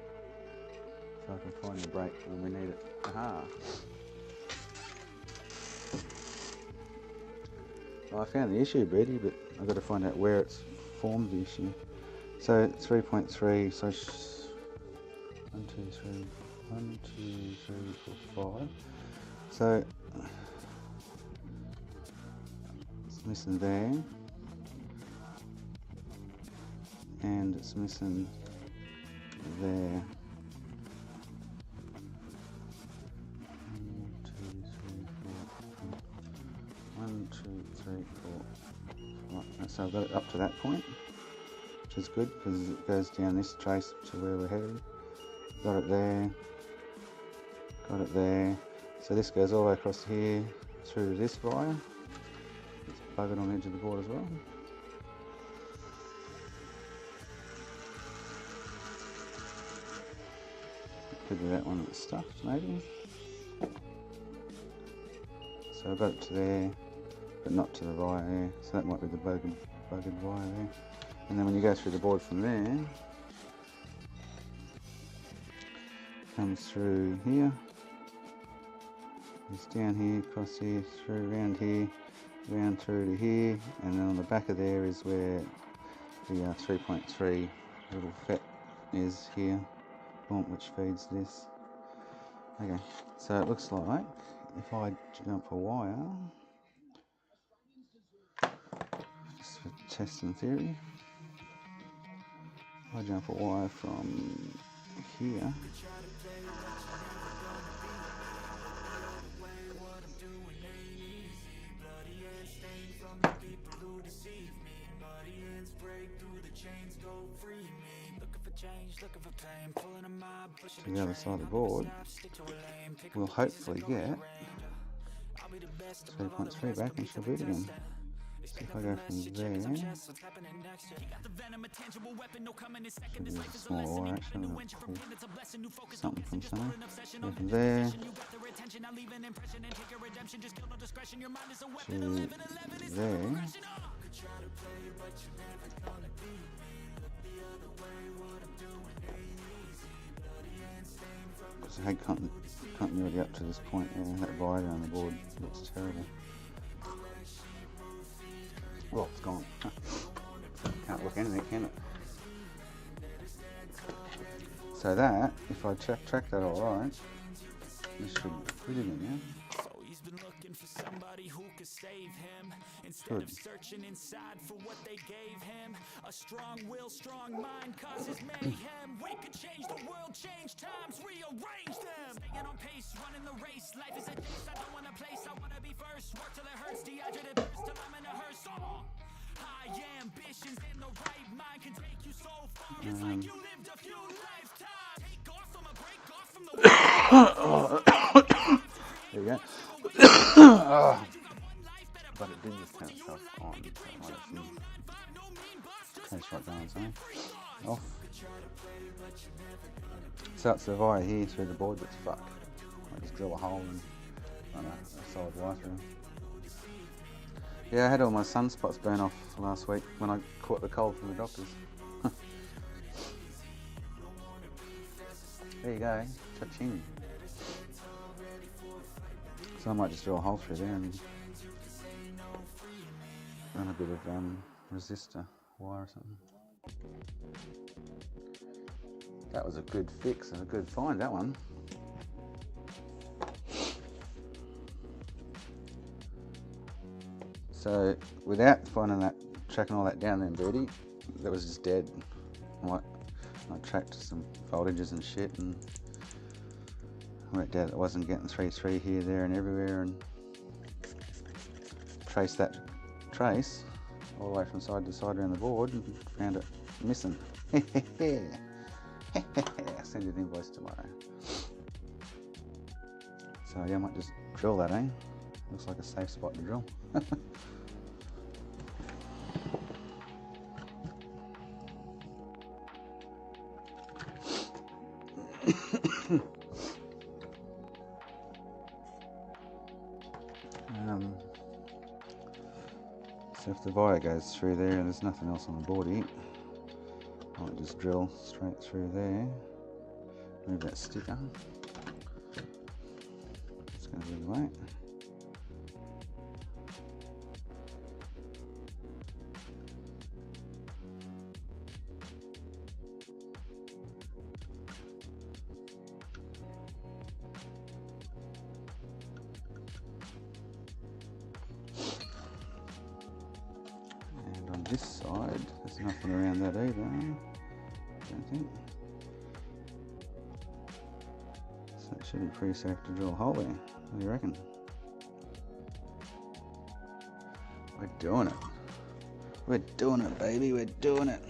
so I can find the break when we need it. Aha! Well, I found the issue, Betty, but I've got to find out where it's formed the issue. So 3.3, so 1, 2, 3, 1, 2, 3, 4, 5. So it's missing there, and it's missing there. 1, 2, 3, 4. Right, so I've got it up to that point, which is good because it goes down this trace to where we're headed. Got it there, got it there. So this goes all the way across here through this wire. It's buggered on the edge of the board as well. Could be that one that's stuffed, maybe. So I've got it to there, but not to the wire there. So that might be the buggered wire there. And then when you go through the board from there, comes through here. It's down here, across here, through around here, round through to here, and then on the back of there is where the 3.3 little FET is here, which feeds this. Okay, so it looks like if I jump a wire, just for testing theory, I jump a wire from here. To the other side of the board, we'll hopefully get 3.3 back and she'll beat again. So if I go from there, should be a small wire actually, I'm going to pull something from somewhere. Go from there to there. I had continuity up to this point, that wire on the board looks terrible. Well, it's gone. Can't look anything, can it? So that, if I track that alright, this should fit it in, yeah? He's been looking for somebody who could save him instead of searching inside for what they gave him. A strong will, strong mind causes mayhem. We could change the world, change times, rearrange them. Staying on pace, running the race. Life is a chase, I don't want a place, I want to be first. Work till it hurts, dehydrated thirst till I'm in a hearse. High ambitions in the right mind can take you so far. It's like you lived a few lifetimes. Take off from a break off from the there you go. But it did just turn itself on. Case right down, so off. So it's the wire here through the board that's fucked. I just drill a hole and run a solid wire through. Yeah, I had all my sunspots burn off last week when I caught the cold from the doctors. There you go, cha-ching. So I might just drill a hole through there and run a bit of resistor wire or something. That was a good fix and a good find, that one. So without finding that, tracking all that down then, Birdie, that was just dead. I tracked some voltages and shit and worked out it wasn't getting 3.3 here, there and everywhere, and traced that trace all the way from side to side around the board and found it missing. I'll send you the invoice tomorrow. So yeah, I might just drill that, Looks like a safe spot to drill. So if the wire goes through there and there's nothing else on the board yet, I might just drill straight through there. Move that sticker. It's going to be the way. And on this side, there's nothing around that either, I don't think. So it should be pretty safe to drill a hole there. What do you reckon? We're doing it. We're doing it, baby. We're doing it.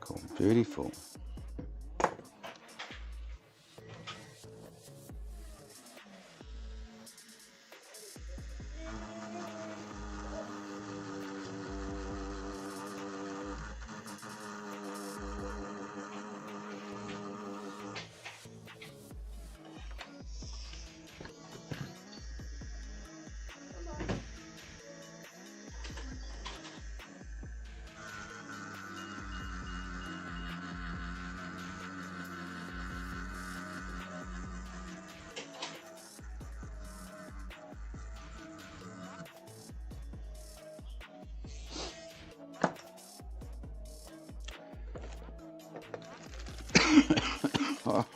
Cool. Beautiful.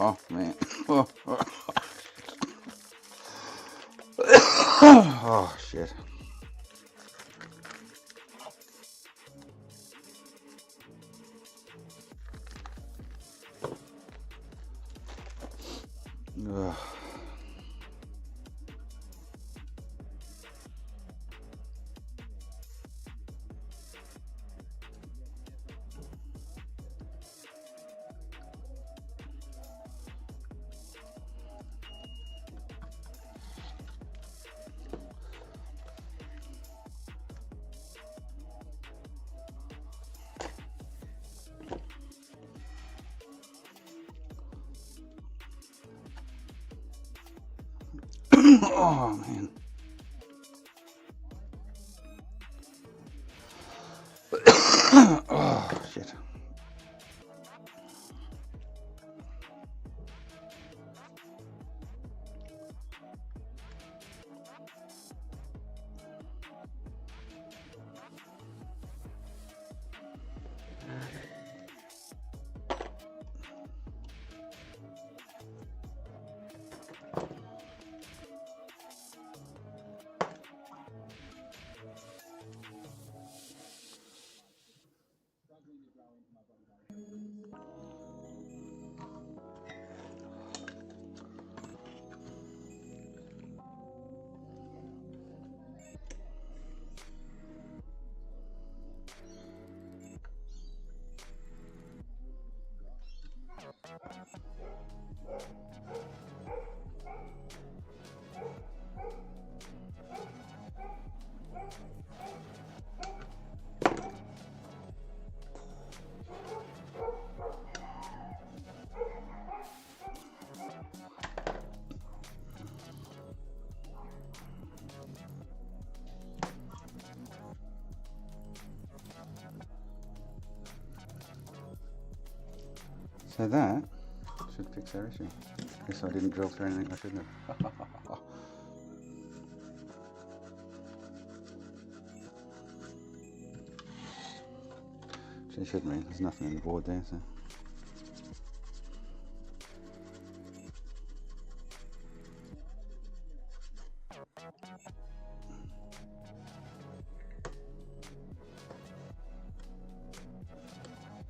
Oh man. Oh shit. Ugh. Oh man. Oh shit. So that should fix our issue. Guess I didn't drill through anything I shouldn't have. Actually, shouldn't be. There's nothing on the board there, so.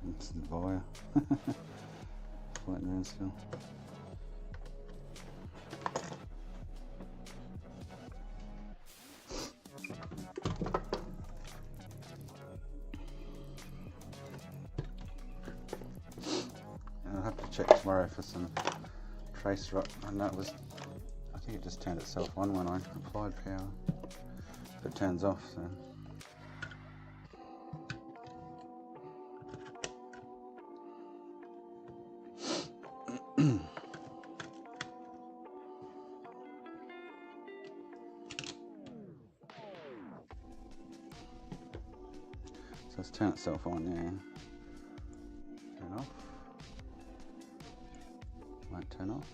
It's the wire. Floating around still. I'll have to check tomorrow for some trace rot. I know I think it just turned itself on when I applied power. If it turns off, so. So let's turn itself on, yeah. Turn off. Won't turn off.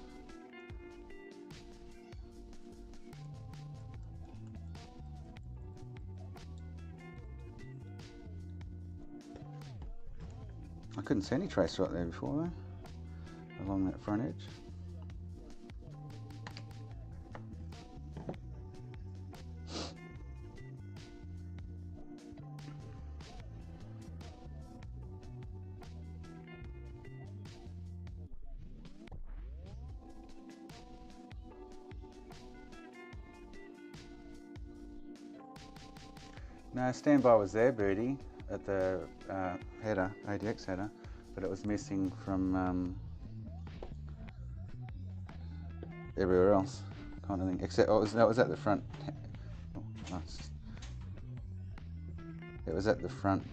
I couldn't see any trace right there before though, along that front edge. No, standby was there, Birdie, at the header, ADX header, but it was missing from everywhere else, kind of thing. Except that was at the front. Oh, nice. It was at the front.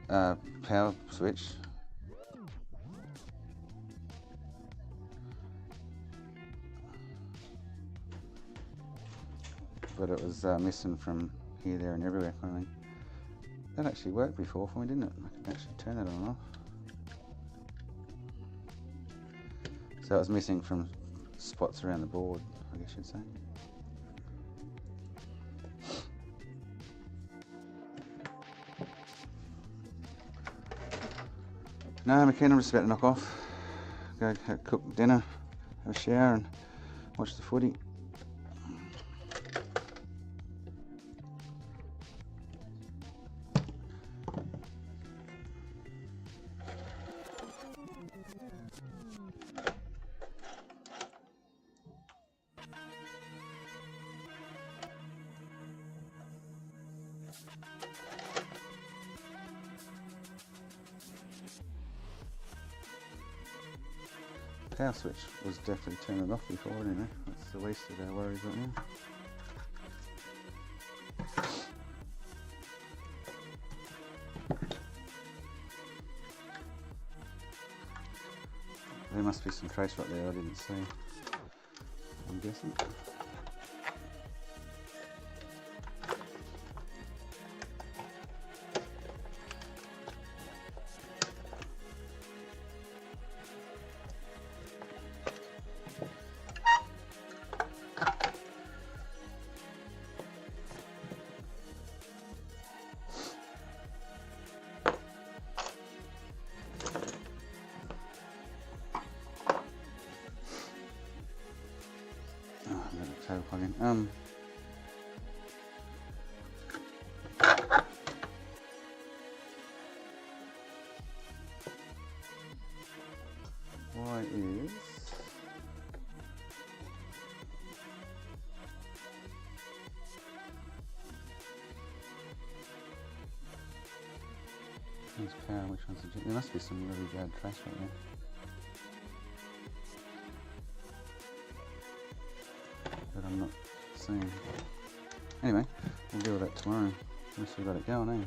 Power switch. But it was missing from here, there and everywhere, kind of thing. That actually worked before for me, didn't it? I can actually turn it on and off. So it was missing from spots around the board, I guess you'd say. No, McKenna, I'm just about to knock off. Go cook dinner, have a shower and watch the footy. Power switch was definitely turning off before, anyway. That's the least of our worries right now. There must be some trace right there I didn't see, I'm guessing. Tail plug in. Why is this power? Which one's the? There must be some really bad trace right there. But I'm not seeing. Anyway, we'll deal with that tomorrow. Unless we've got it going, eh?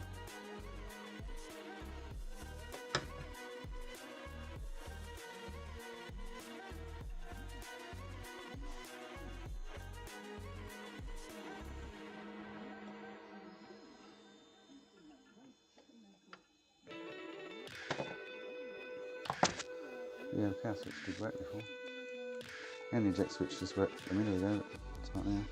Yeah, the power switch did work before. And the eject switch just worked a minute ago, but it's not now.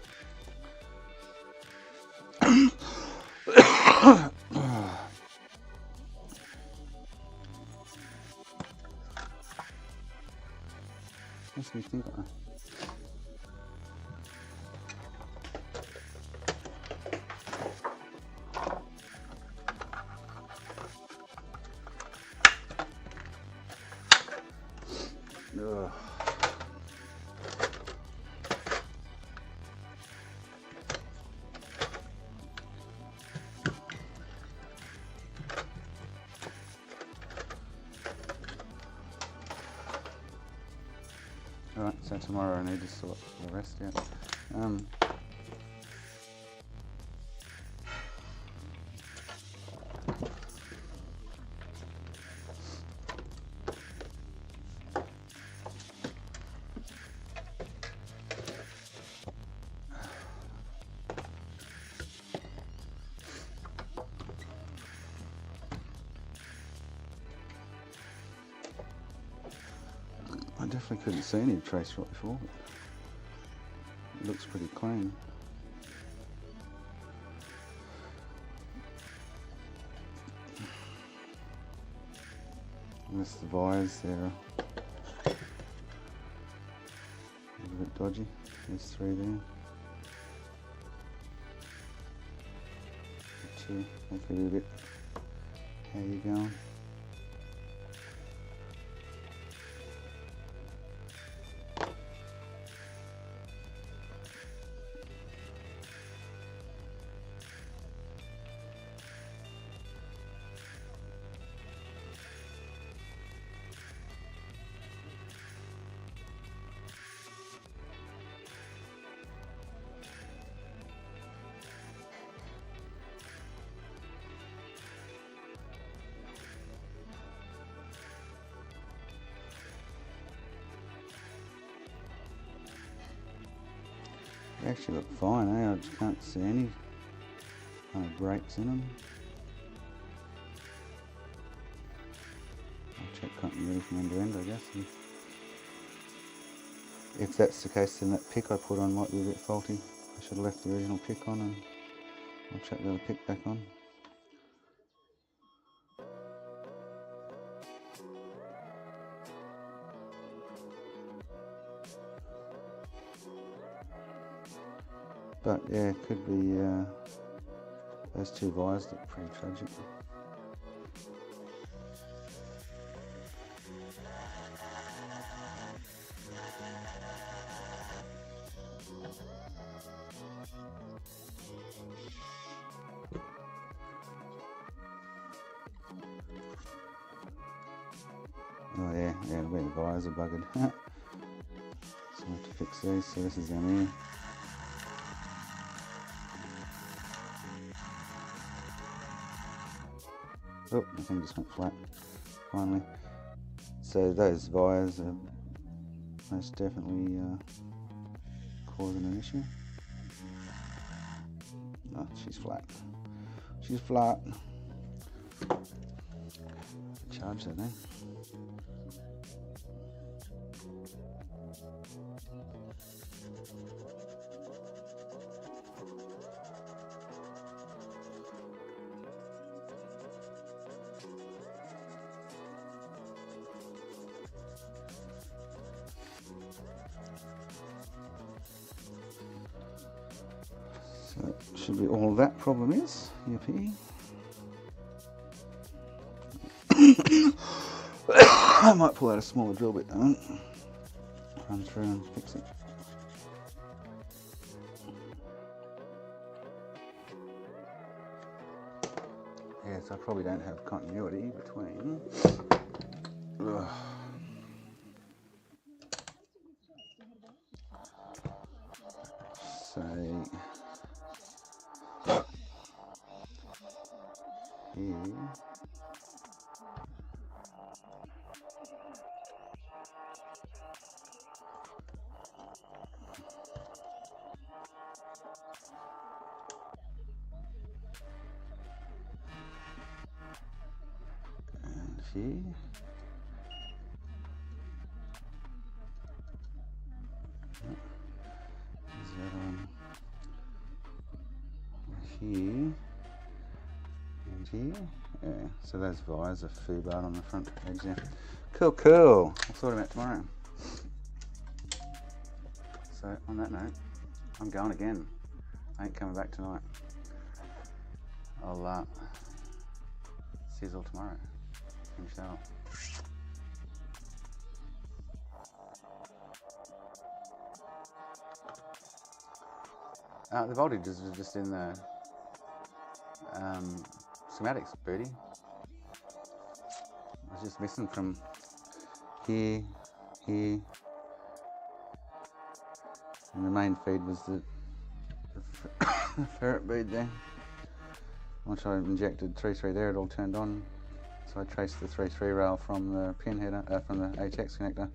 Makes me think of Ugh. Alright, so tomorrow I need to sort the rest out. I definitely couldn't see any trace right before, but it looks pretty clean. Unless the wires, they're a little bit dodgy. There's 3 there. 2, that could be a bit. How you going? They actually look fine, eh? I just can't see any kind of breaks in them. I'll check continuity from end to end, I guess. And if that's the case, then that pick I put on might be a bit faulty. I should have left the original pick on, and I'll chuck the other pick back on. But yeah, it could be those 2 wires look pretty tragic. Oh yeah, the wires are buggered. So I have to fix these. So this is down here. Oh, the thing just went flat, finally. So those wires are most definitely causing an issue. Oh, she's flat. She's flat. Charge that then. So that should be all that problem is. Yippee. I might pull out a smaller drill bit though. Run through and fix it. Yes, I probably don't have continuity between. Ugh. So here. And here. here and here. Yeah, so those vires are foo barred on the front edge there. Cool, cool. I'll sort them out tomorrow. So on that note, I'm going again. I ain't coming back tonight. I'll see you all tomorrow. Inshallah. The voltages are just in the schematics, Birdie. I was just missing from here, and the main feed was the ferret bead there. Once I injected 3.3 there, it all turned on. So I traced the 3.3 rail from the pin header, from the ATX connector,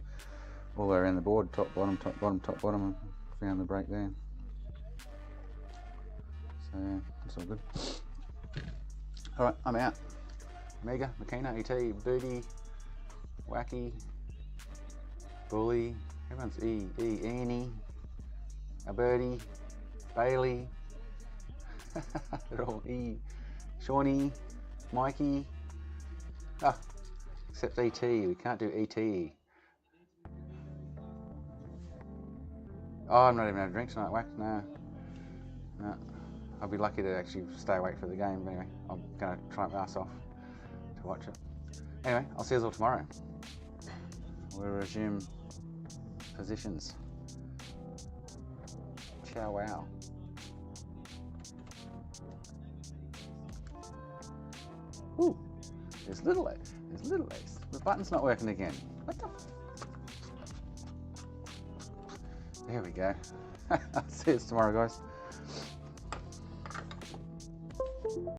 all the way around the board, top, bottom, top, bottom, top, bottom, and found the break there. So yeah, that's all good. Alright, I'm out. Mega, Makina, ET, Birdie, Wacky, Bully, everyone's Annie, Birdie, Bailey, they're all Shawnee, Mikey, except ET, we can't do ET. Oh, I'm not even having a drink tonight, Wack, no. I'll be lucky to actually stay awake for the game, but anyway, I'm going to try my ass off to watch it. Anyway, I'll see you all tomorrow. We'll resume positions. Ciao, wow. Ooh, there's little X. The button's not working again. What the? There we go. See you tomorrow, guys.